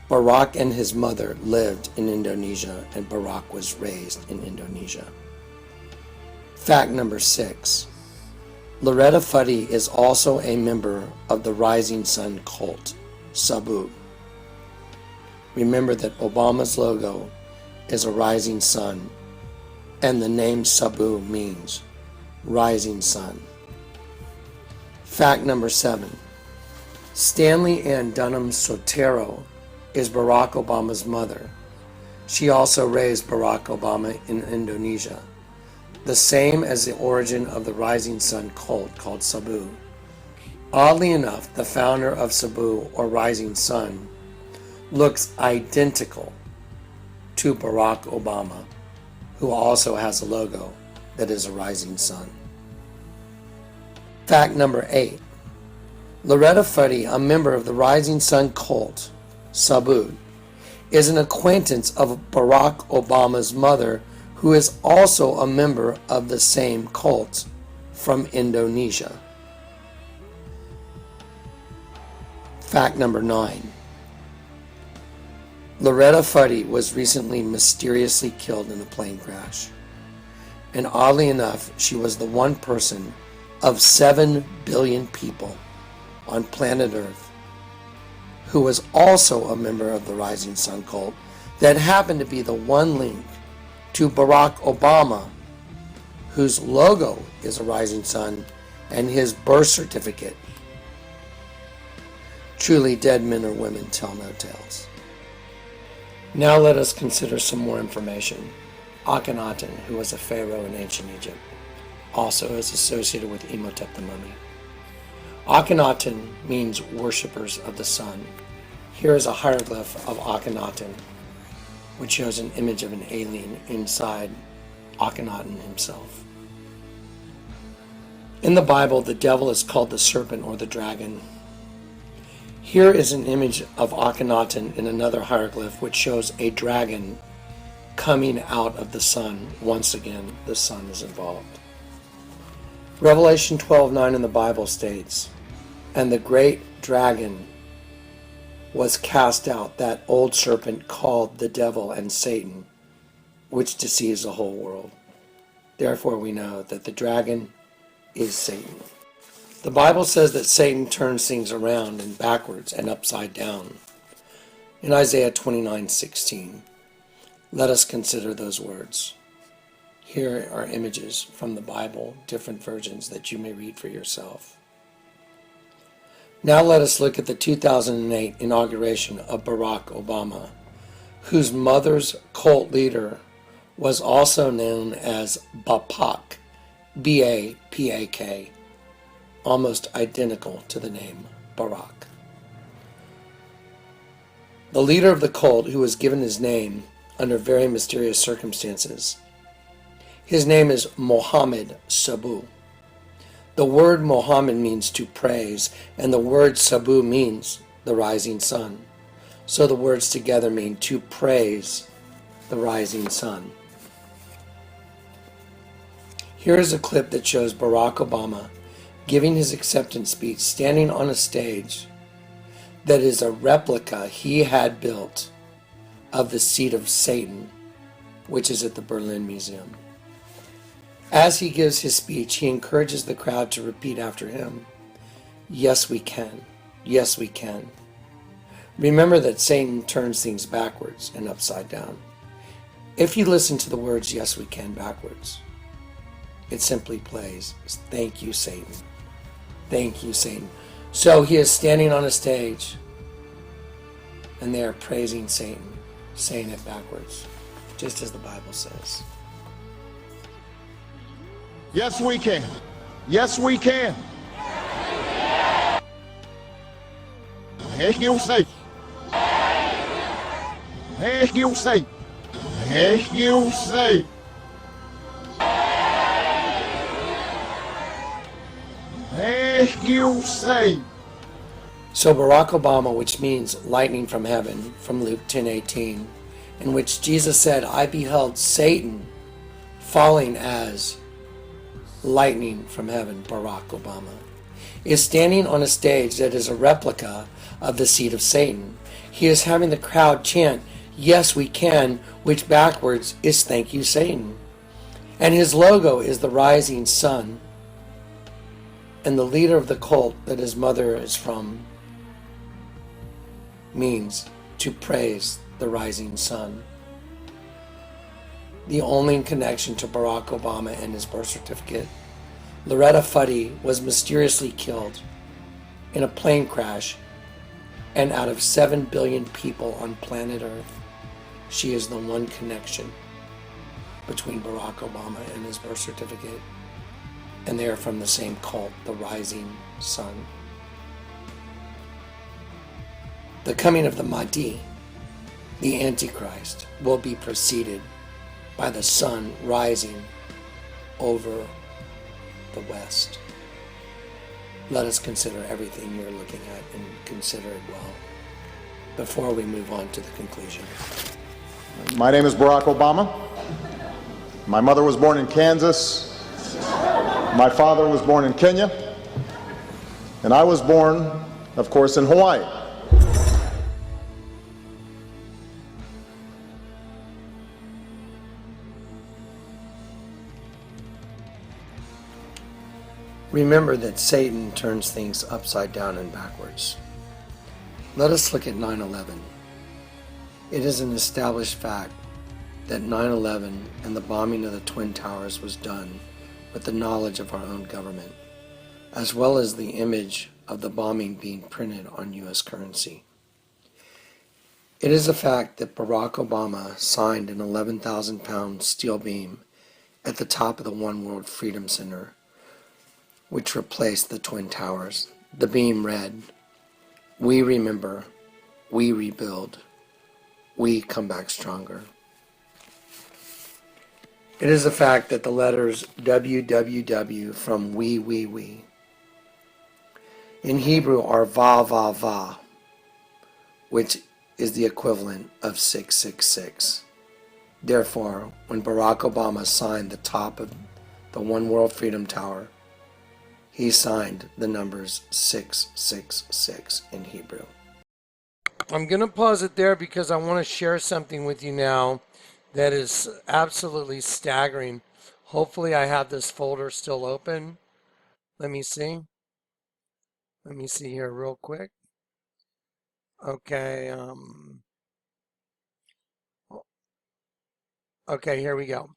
Barack and his mother lived in Indonesia, and Barack was raised in Indonesia. Fact number 6. Loretta Fuddy is also a member of the Rising Sun cult, Sabu. Remember that Obama's logo is a rising sun, and the name Sabu means rising sun. Fact number 7. Stanley Ann Dunham Soetoro is Barack Obama's mother. She also raised Barack Obama in Indonesia, the same as the origin of the Rising Sun cult called Sabu. Oddly enough, the founder of Sabu, or Rising Sun, looks identical to Barack Obama, who also has a logo that is a rising sun. Fact number 8. Loretta Fuddy, a member of the Rising Sun cult, Sabu, is an acquaintance of Barack Obama's mother, who is also a member of the same cult from Indonesia. Fact number 9. Loretta Fuddy was recently mysteriously killed in a plane crash. And oddly enough, she was the one person of 7 billion people on planet Earth who was also a member of the Rising Sun cult that happened to be the one link to Barack Obama, whose logo is a rising sun, and his birth certificate. Truly, dead men or women tell no tales. Now let us consider some more information. Akhenaten, who was a pharaoh in ancient Egypt, also is associated with Imhotep the mummy. Akhenaten means worshippers of the sun. Here is a hieroglyph of Akhenaten, which shows an image of an alien inside Akhenaten himself. In the Bible, the devil is called the serpent or the dragon. Here is an image of Akhenaten in another hieroglyph, which shows a dragon coming out of the sun. Once again, the sun is involved. Revelation 12:9 in the Bible states, "And the great dragon was cast out, that old serpent called the devil and Satan, which deceives the whole world." Therefore we know that the dragon is Satan. The Bible says that Satan turns things around and backwards and upside down. In Isaiah 29:16, let us consider those words. Here are images from the Bible, different versions that you may read for yourself. Now let us look at the 2008 inauguration of Barack Obama, whose mother's cult leader was also known as BAPAK, B-A-P-A-K, almost identical to the name Barack. The leader of the cult, who was given his name under very mysterious circumstances, his name is Mohammed Sabu. The word Mohammed means to praise, and the word Sabu means the rising sun. So the words together mean to praise the rising sun. Here is a clip that shows Barack Obama giving his acceptance speech, standing on a stage that is a replica he had built of the seat of Satan, which is at the Berlin Museum. As he gives his speech, he encourages the crowd to repeat after him, "Yes, we can. Yes, we can." Remember that Satan turns things backwards and upside down. If you listen to the words "Yes, we can" backwards, it simply plays, "Thank you, Satan. Thank you, Satan." So he is standing on a stage, and they are praising Satan, saying it backwards, just as the Bible says. Yes, we can. Yes, we can. Thank you, say. Thank you, say. Thank you, say. Thank you, say. So Barack Obama, which means lightning from heaven, from Luke 10:18, in which Jesus said, "I beheld Satan falling as lightning from heaven," Barack Obama is standing on a stage that is a replica of the seat of Satan. He is having the crowd chant, "Yes, we can," which backwards is "Thank you, Satan." And his logo is the rising sun. And the leader of the cult that his mother is from means to praise the rising sun. The only connection to Barack Obama and his birth certificate, Loretta Fuddy was mysteriously killed in a plane crash, and out of 7 billion people on planet Earth, She is the one connection between Barack Obama and his birth certificate, and they are from the same cult, the Rising Sun. The coming of the Mahdi, the Antichrist, will be preceded by the sun rising over the west. Let us consider everything you're looking at and consider it well before we move on to the conclusion. My name is Barack Obama. My mother was born in Kansas. My father was born in Kenya. And I was born, of course, in Hawaii. Remember that Satan turns things upside down and backwards. Let us look at 9/11. It is an established fact that 9/11 and the bombing of the Twin Towers was done with the knowledge of our own government, as well as the image of the bombing being printed on U.S. currency. It is a fact that Barack Obama signed an 11,000-pound steel beam at the top of the One World Freedom Center, which replaced the Twin Towers. The beam read, "We remember, we rebuild, we come back stronger." It is a fact that the letters WWW from we in Hebrew are va va va, which is the equivalent of 666. Therefore, when Barack Obama signed the top of the One World Freedom Tower, he signed the numbers 666 in Hebrew. I'm going to pause it there because I want to share something with you now that is absolutely staggering. Hopefully I have this folder still open. Let me see. Let me see here real quick. Okay. Okay, here we go.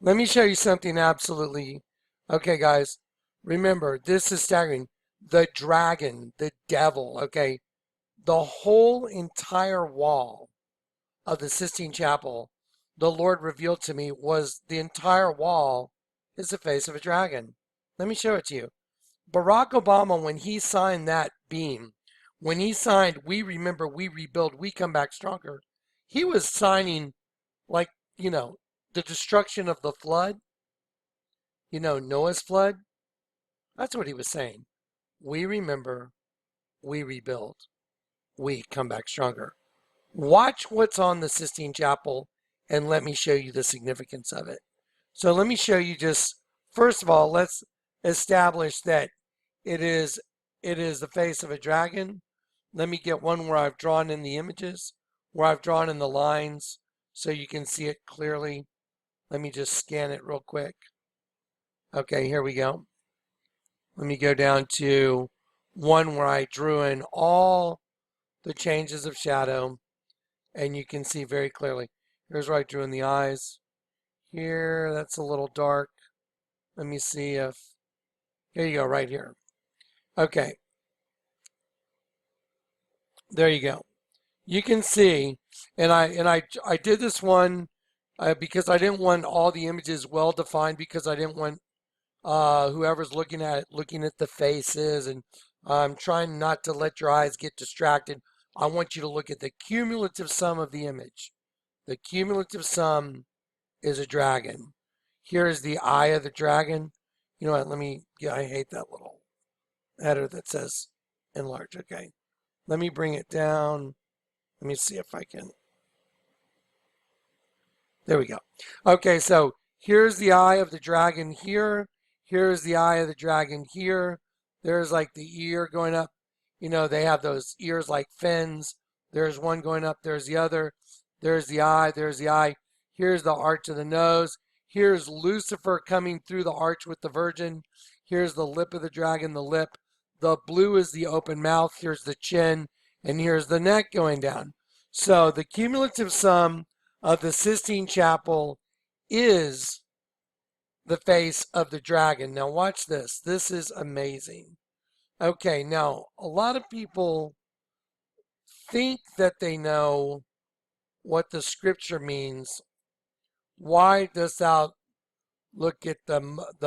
Let me show you something absolutely. Okay, guys. Remember, this is staggering. The dragon, the devil, okay? The whole entire wall of the Sistine Chapel, the Lord revealed to me, was the entire wall is the face of a dragon. Let me show it to you. Barack Obama, when he signed that beam, when he signed, "We remember, we rebuild, we come back stronger," he was signing, like, the destruction of the flood, Noah's flood. That's what he was saying. We remember, we rebuild, we come back stronger. Watch what's on the Sistine Chapel and let me show you the significance of it. So let me show you just, first of all, let's establish that it is the face of a dragon. Let me get one where I've drawn in the images, where I've drawn in the lines so you can see it clearly. Let me just scan it real quick. Okay, here we go. Let me go down to one where I drew in all the changes of shadow, and you can see very clearly. Here's where I drew in the eyes. Here, that's a little dark. Let me see if, here you go, right here. Okay. There you go. You can see, and I did this one because I didn't want all the images well defined, because I didn't want whoever's looking at it, looking at the faces, and I'm trying not to let your eyes get distracted. I want you to look at the cumulative sum of the image. The cumulative sum is a dragon. Here's the eye of the dragon. You know what, I hate that little header that says enlarge. Okay, let me bring it down. Let me see if I can. There we go. Okay, so here's the eye of the dragon here. Here's the eye of the dragon here. There's like the ear going up. They have those ears like fins. There's one going up. There's the other. There's the eye. There's the eye. Here's the arch of the nose. Here's Lucifer coming through the arch with the virgin. Here's the lip of the dragon, the lip. The blue is the open mouth. Here's the chin. And here's the neck going down. So the cumulative sum of the Sistine Chapel is the face of the dragon. Now watch this. This is amazing. Okay, now a lot of people think that they know what the scripture means. Why dost thou look at the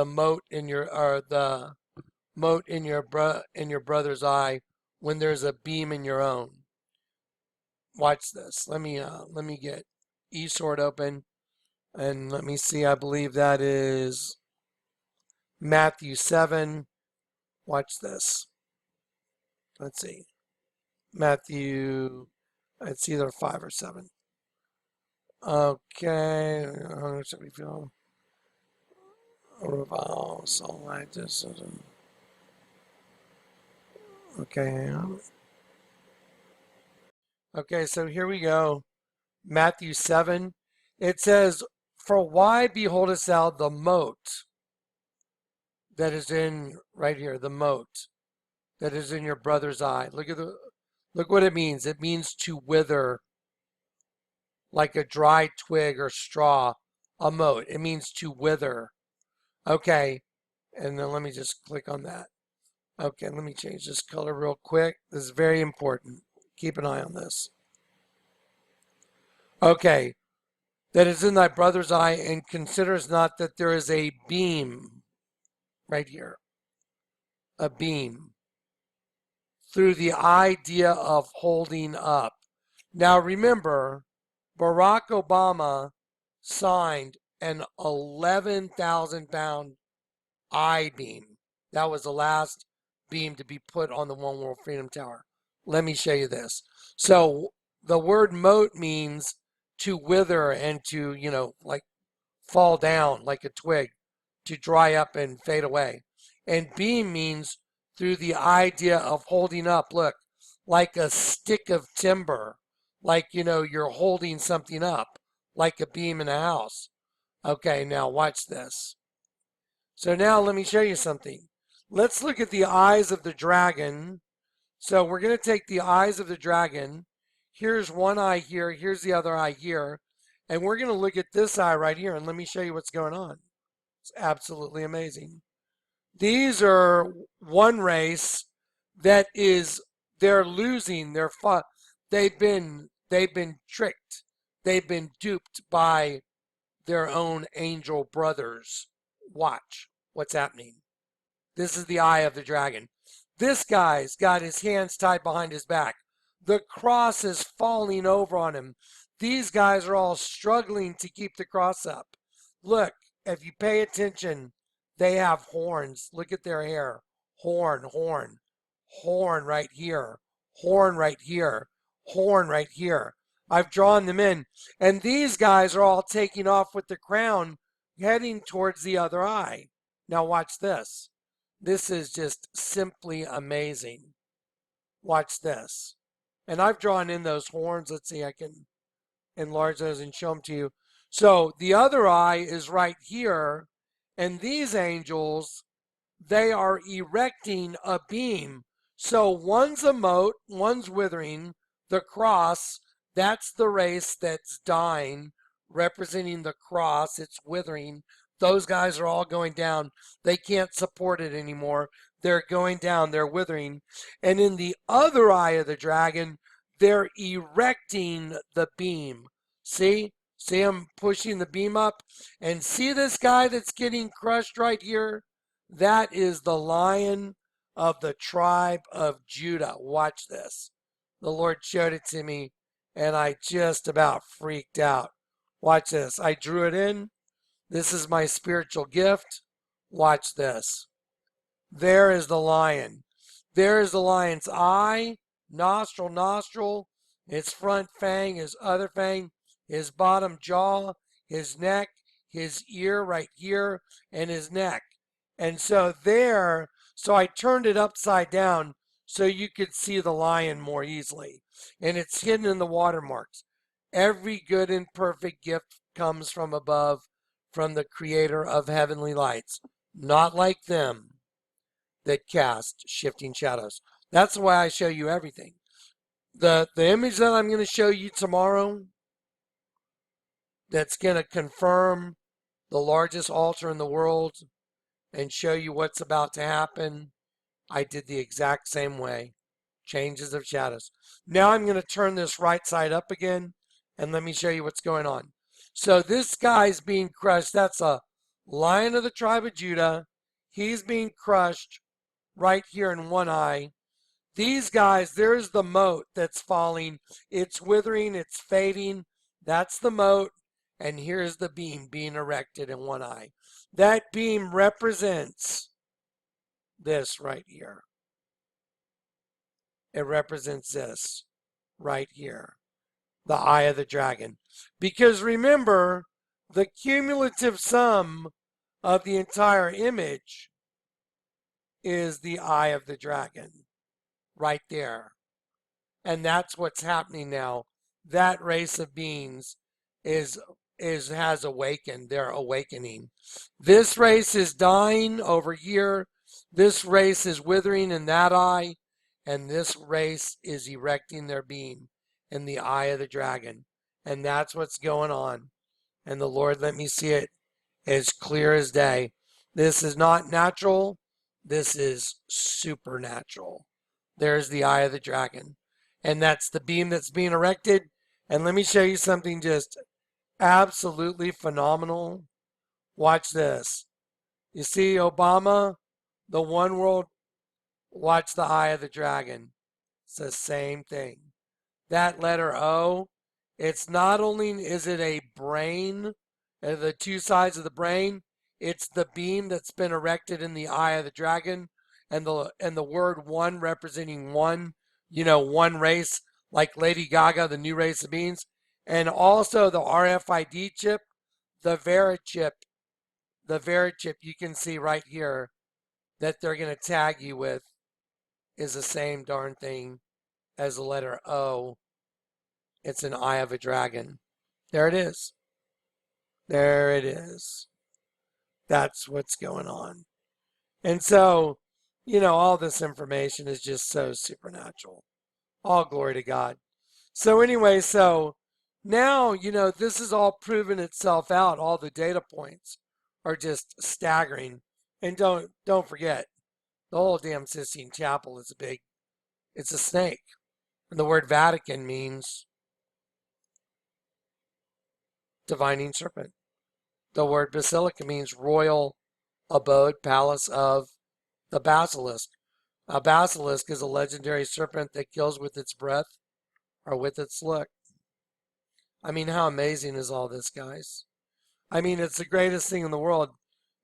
mote in your, or the mote in your brother's eye when there's a beam in your own? Watch this. Let me get eSword open, and let me see. I believe that is Matthew 7. Watch this. Let's see. Matthew, it's either 5 or 7. Okay. How should we feel? So like this. Okay. Okay, so here we go. Matthew 7. It says, "For why beholdest thou the mote that is in," right here, the mote that is in your brother's eye? Look what it means. It means to wither, like a dry twig or straw. A mote. It means to wither. Okay, and then let me just click on that. Okay, let me change this color real quick. This is very important. Keep an eye on this. Okay, that is in thy brother's eye, and considers not that there is a beam right here. A beam. Through the idea of holding up. Now remember, Barack Obama signed an 11,000-pound I-beam. That was the last beam to be put on the One World Freedom Tower. Let me show you this. So the word mote means to wither and to, like fall down like a twig, to dry up and fade away. And beam means through the idea of holding up. Look, like a stick of timber, like, you're holding something up, like a beam in a house. Okay, now watch this. So now let me show you something. Let's look at the eyes of the dragon. So we're going to take the eyes of the dragon. Here's one eye here. Here's the other eye here. And we're going to look at this eye right here. And let me show you what's going on. It's absolutely amazing. These are one race that is, they're losing. They've been tricked. They've been duped by their own angel brothers. Watch what's happening. This is the eye of the dragon. This guy's got his hands tied behind his back. The cross is falling over on him. These guys are all struggling to keep the cross up. Look, if you pay attention, they have horns. Look at their hair. Horn, horn, horn right here. Horn right here. Horn right here. I've drawn them in. And these guys are all taking off with the crown, heading towards the other eye. Now watch this. This is just simply amazing. Watch this. And I've drawn in those horns. Let's see, I can enlarge those and show them to you. So the other eye is right here. And these angels, they are erecting a beam. So one's a mote, one's withering. The cross, that's the race that's dying, representing the cross. It's withering. Those guys are all going down. They can't support it anymore. They're going down. They're withering. And in the other eye of the dragon, they're erecting the beam. See? See him pushing the beam up? And see this guy that's getting crushed right here? That is the Lion of the tribe of Judah. Watch this. The Lord showed it to me, and I just about freaked out. Watch this. I drew it in. This is my spiritual gift. Watch this. There is the lion. There is the lion's eye, nostril, his front fang, his other fang, his bottom jaw, his neck, his ear right here, and his neck. And so I turned it upside down so you could see the lion more easily. And it's hidden in the watermarks. Every good and perfect gift comes from above, from the creator of heavenly lights, not like them that cast shifting shadows. That's why I show you everything. The image that I'm going to show you tomorrow, that's going to confirm the largest altar in the world and show you what's about to happen, I did the exact same way. Changes of shadows. Now I'm going to turn this right side up again, And let me show you what's going on. So this guy's being crushed. That's a Lion of the tribe of Judah. He's being crushed right here in one eye. These guys, there's the moat that's falling. It's withering, it's fading. That's the moat. And here's the beam being erected in one eye. That beam represents this right here. It represents this right here, the eye of the dragon. Because remember, the cumulative sum of the entire image is the eye of the dragon right there. And that's what's happening now. That race of beings has awakened. They're awakening. This race is dying over here. This race is withering in that eye. And this race is erecting their beam in the eye of the dragon. And that's what's going on. And the Lord let me see it as clear as day. This is not natural. This is supernatural. There's the eye of the dragon. And that's the beam that's being erected. And let me show you something just absolutely phenomenal. Watch this. You see Obama, the one world, watch the eye of the dragon. It's the same thing. That letter O, it's not only is it a brain, the two sides of the brain, it's the beam that's been erected in the eye of the dragon, and the word one representing one, one race, like Lady Gaga, the new race of beings, and also the RFID chip, the Verichip you can see right here that they're going to tag you with is the same darn thing as the letter O. It's an eye of a dragon. There it is. There it is. That's what's going on. And so, all this information is just so supernatural. All glory to God. So anyway, now, this has all proven itself out. All the data points are just staggering. And don't forget, the whole damn Sistine Chapel is it's a snake. And the word Vatican means divining serpent. The word basilica means royal abode, palace of the basilisk. A basilisk is a legendary serpent that kills with its breath or with its look. I mean, how amazing is all this, guys? I mean, it's the greatest thing in the world.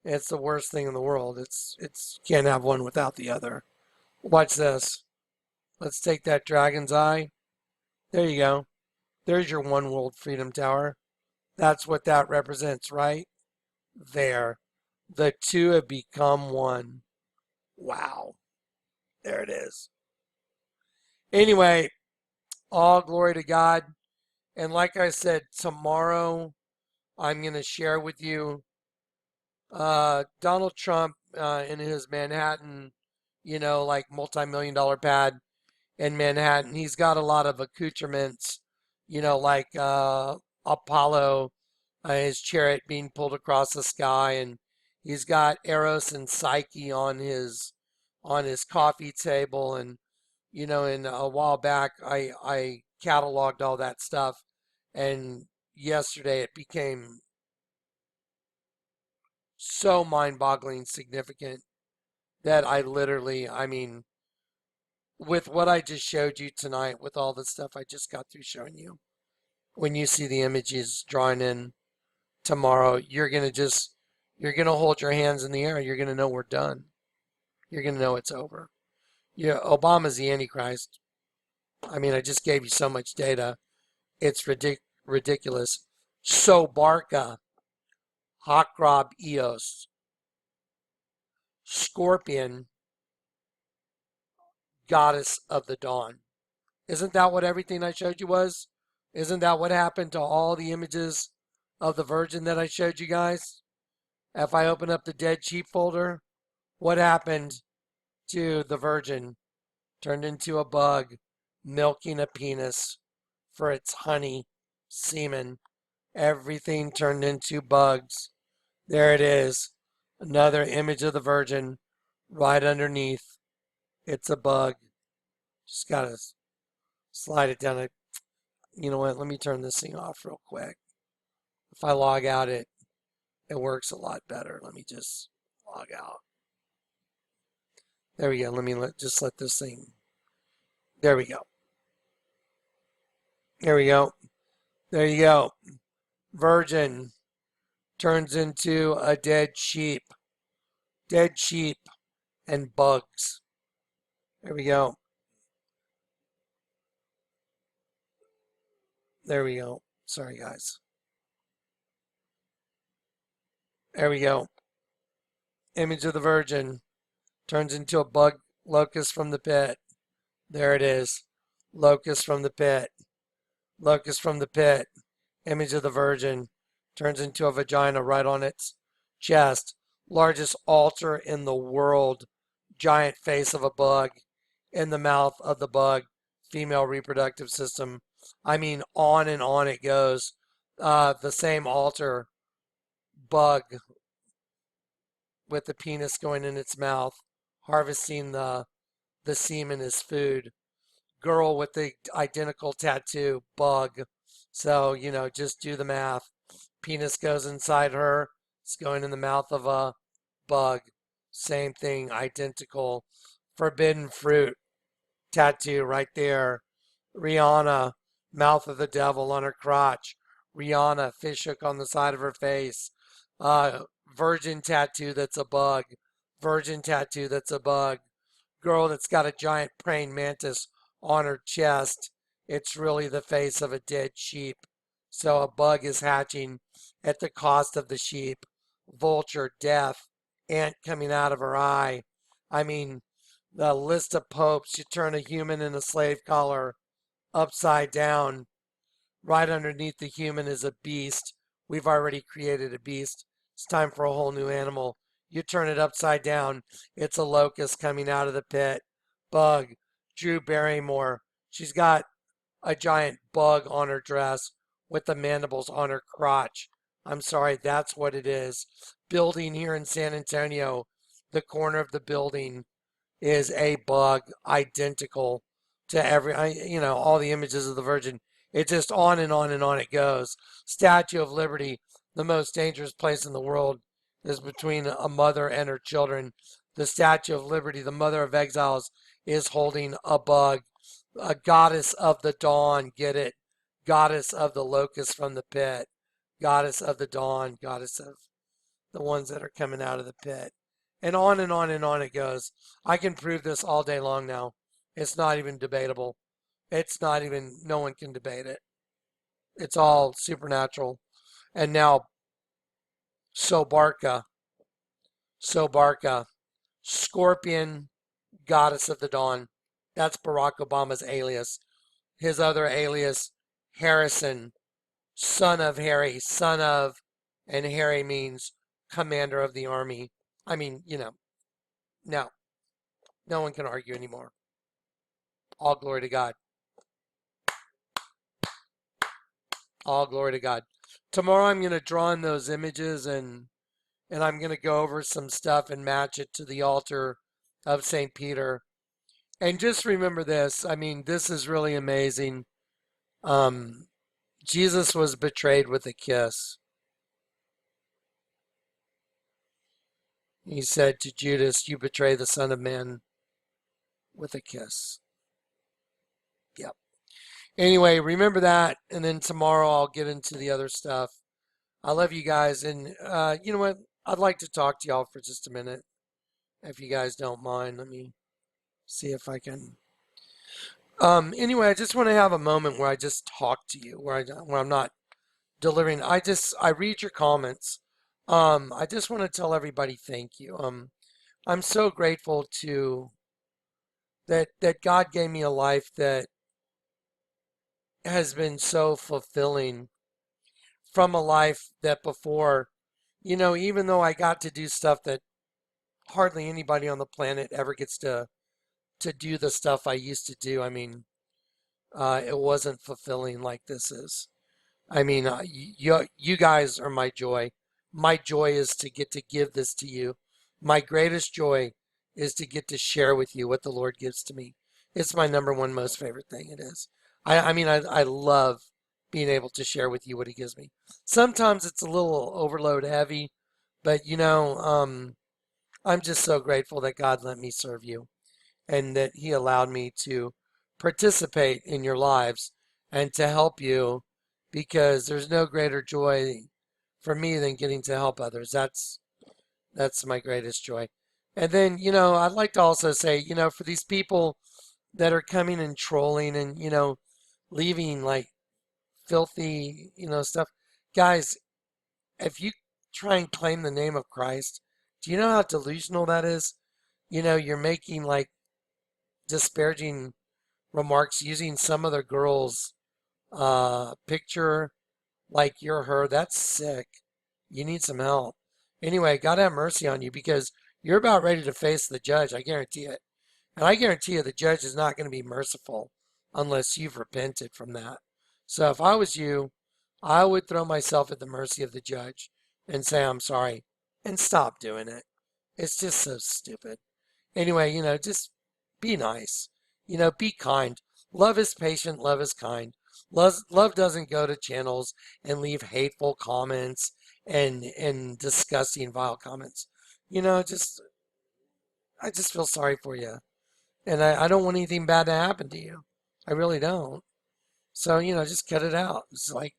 It's the worst thing in the world. It's can't have one without the other. Watch this. Let's take that dragon's eye. There you go. There's your one world freedom tower. That's what that represents, right? There. The two have become one. Wow. There it is. Anyway, all glory to God. And like I said, tomorrow I'm going to share with you Donald Trump in his Manhattan, like multi-million-dollar pad in Manhattan. He's got a lot of accoutrements, like Apollo, his chariot being pulled across the sky, and he's got Eros and Psyche on his coffee table. And in a while back, I cataloged all that stuff, and yesterday it became so mind-boggling significant that I mean, with what I just showed you tonight, with all the stuff I just got through showing you, when you see the images drawing in tomorrow, you're going to hold your hands in the air. You're going to know we're done. You're going to know it's over. Yeah, Obama's the Antichrist. I mean, I just gave you so much data. It's ridiculous. So barkaH, Hakrab Eos, Scorpion, goddess of the dawn. Isn't that what everything I showed you was? Isn't that what happened to all the images of the Virgin that I showed you guys? If I open up the dead sheep folder, what happened to the Virgin? Turned into a bug, milking a penis for its honey, semen. Everything turned into bugs. There it is. Another image of the Virgin right underneath. It's a bug. Just got to slide it down. you know what? Let me turn this thing off real quick. If I log out, it works a lot better. Let me just log out. There we go. Let me just let this thing. There we go. There we go. There you go. Virgin turns into a dead sheep. Dead sheep and bugs. There we go. There we go. Sorry, guys. There we go. Image of the Virgin turns into a bug locust from the pit. There it is. Locust from the pit. Locust from the pit. Image of the Virgin turns into a vagina right on its chest. Largest altar in the world. Giant face of a bug in the mouth of the bug. Female reproductive system. I mean, on and on it goes. The same altar. Bug with the penis going in its mouth. Harvesting the semen as food. Girl with the identical tattoo. Bug. So, you know, just do the math. Penis goes inside her. It's going in the mouth of a bug. Same thing, identical. Forbidden fruit tattoo right there. Rihanna, mouth of the devil on her crotch. Rihanna, fish hook on the side of her face. Virgin tattoo that's a bug. Virgin tattoo that's a bug. Girl that's got a giant praying mantis on her chest. It's really the face of a dead sheep. So a bug is hatching at the cost of the sheep. Vulture, death, ant coming out of her eye. I mean, the list of popes. You turn a human in a slave collar upside down. Right underneath the human is a beast. We've already created a beast. It's time for a whole new animal. You turn it upside down. It's a locust coming out of the pit. Bug. Drew Barrymore. She's got a giant bug on her dress with the mandibles on her crotch. I'm sorry, that's what it is. Building here in San Antonio, the corner of the building is a bug identical to all the images of the Virgin. It's just on and on and on it goes. Statue of Liberty, the most dangerous place in the world is between a mother and her children. The Statue of Liberty, the mother of exiles, is holding a bug. A goddess of the dawn, get it? Goddess of the locust from the pit. Goddess of the dawn, goddess of the ones that are coming out of the pit. And on and on and on it goes. I can prove this all day long now. It's not even debatable. It's not even, no one can debate it. It's all supernatural. And now, barkaH, Scorpion, goddess of the dawn. That's Barack Obama's alias. His other alias, Harrison, son of Harry, son of, and Harry means commander of the army. I mean, no one can argue anymore. All glory to God. All glory to God. Tomorrow I'm going to draw in those images and I'm going to go over some stuff and match it to the altar of St. Peter. And just remember this. I mean, this is really amazing. Jesus was betrayed with a kiss. He said to Judas, "You betray the Son of Man with a kiss." Yep. Anyway, remember that. And then tomorrow I'll get into the other stuff. I love you guys. And you know what? I'd like to talk to y'all for just a minute. If you guys don't mind, let me see if I can. Anyway, I just want to have a moment where I just talk to you, where I'm not delivering. I read your comments. I just want to tell everybody thank you. I'm so grateful that God gave me a life that has been so fulfilling from a life that before, even though I got to do stuff that hardly anybody on the planet ever gets to do the stuff I used to do. I mean, it wasn't fulfilling like this is. I mean, you guys are my joy. My joy is to get to give this to you. My greatest joy is to get to share with you what the Lord gives to me. It's my number one most favorite thing. It is. I mean, I love being able to share with you what he gives me. Sometimes it's a little overload heavy, but I'm just so grateful that God let me serve you and that he allowed me to participate in your lives and to help you because there's no greater joy for me than getting to help others. That's my greatest joy. And then, I'd like to also say, for these people that are coming and trolling and, leaving like filthy, stuff, guys, if you try and claim the name of Christ, do you know how delusional that is? You're making like disparaging remarks using some other girl's picture like you're her. That's sick. You need some help. Anyway, God have mercy on you because you're about ready to face the judge. I guarantee it. And I guarantee you the judge is not going to be merciful unless you've repented from that. So if I was you, I would throw myself at the mercy of the judge and say, I'm sorry, and stop doing it. It's just so stupid. Anyway, just be nice. Be kind. Love is patient. Love is kind. Love doesn't go to channels and leave hateful comments and disgusting, vile comments. I just feel sorry for you. And I don't want anything bad to happen to you. I really don't. So, just cut it out. It's like,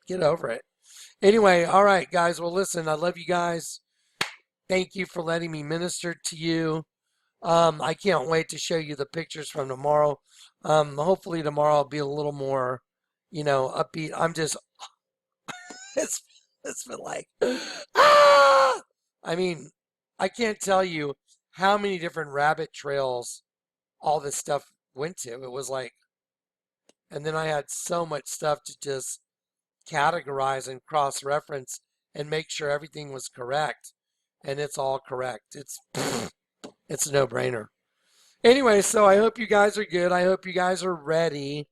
get over it. Anyway, all right, guys. Well, listen, I love you guys. Thank you for letting me minister to you. I can't wait to show you the pictures from tomorrow. Hopefully tomorrow I'll be a little more, upbeat. It's, it's been like, ah! I mean, I can't tell you how many different rabbit trails all this stuff went to. It was like, and then I had so much stuff to just categorize and cross-reference and make sure everything was correct. And it's all correct. It's a no-brainer. Anyway, so I hope you guys are good. I hope you guys are ready.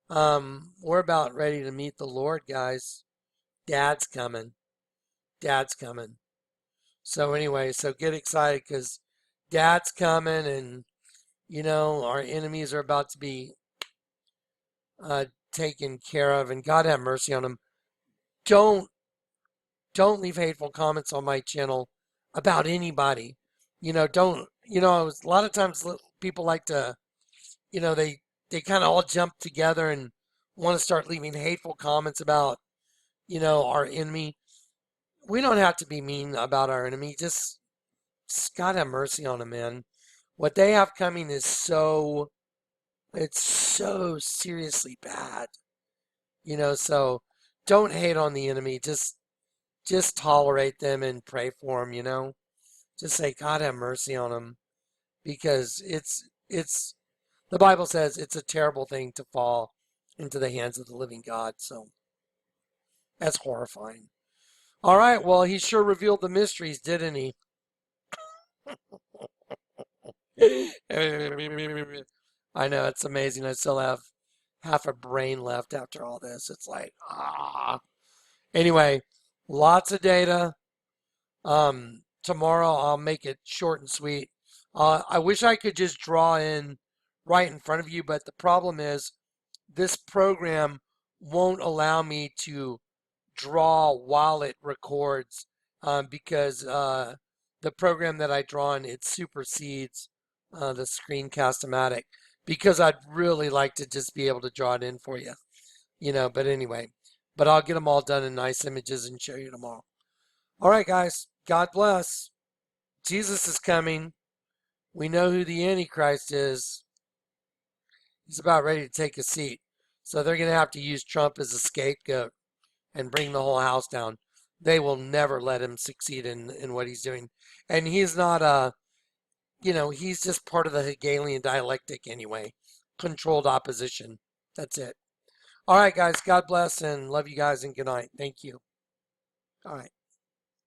We're about ready to meet the Lord, guys. Dad's coming. Dad's coming. So anyway, so get excited because Dad's coming and, our enemies are about to be taken care of, and God have mercy on them. Don't leave hateful comments on my channel about anybody. Don't, a lot of times people like to, they kind of all jump together and want to start leaving hateful comments about, our enemy. We don't have to be mean about our enemy. Just God have mercy on them, man. What they have coming is it's so seriously bad. So don't hate on the enemy. Just tolerate them and pray for them, Just say, God have mercy on them. Because it's the Bible says it's a terrible thing to fall into the hands of the living God. So that's horrifying. All right, well, he sure revealed the mysteries, didn't he? I know, it's amazing. I still have half a brain left after all this. It's like, Anyway, lots of data. Tomorrow I'll make it short and sweet. I wish I could just draw in right in front of you, but the problem is this program won't allow me to draw while it records because the program that I draw in, it supersedes the Screencast-O-Matic because I'd really like to just be able to draw it in for you, but anyway, but I'll get them all done in nice images and show you tomorrow. All right, guys, God bless. Jesus is coming. We know who the Antichrist is. He's about ready to take a seat. So they're going to have to use Trump as a scapegoat and bring the whole house down. They will never let him succeed in what he's doing. And he's not he's just part of the Hegelian dialectic anyway. Controlled opposition. That's it. All right, guys. God bless and love you guys and good night. Thank you. All right.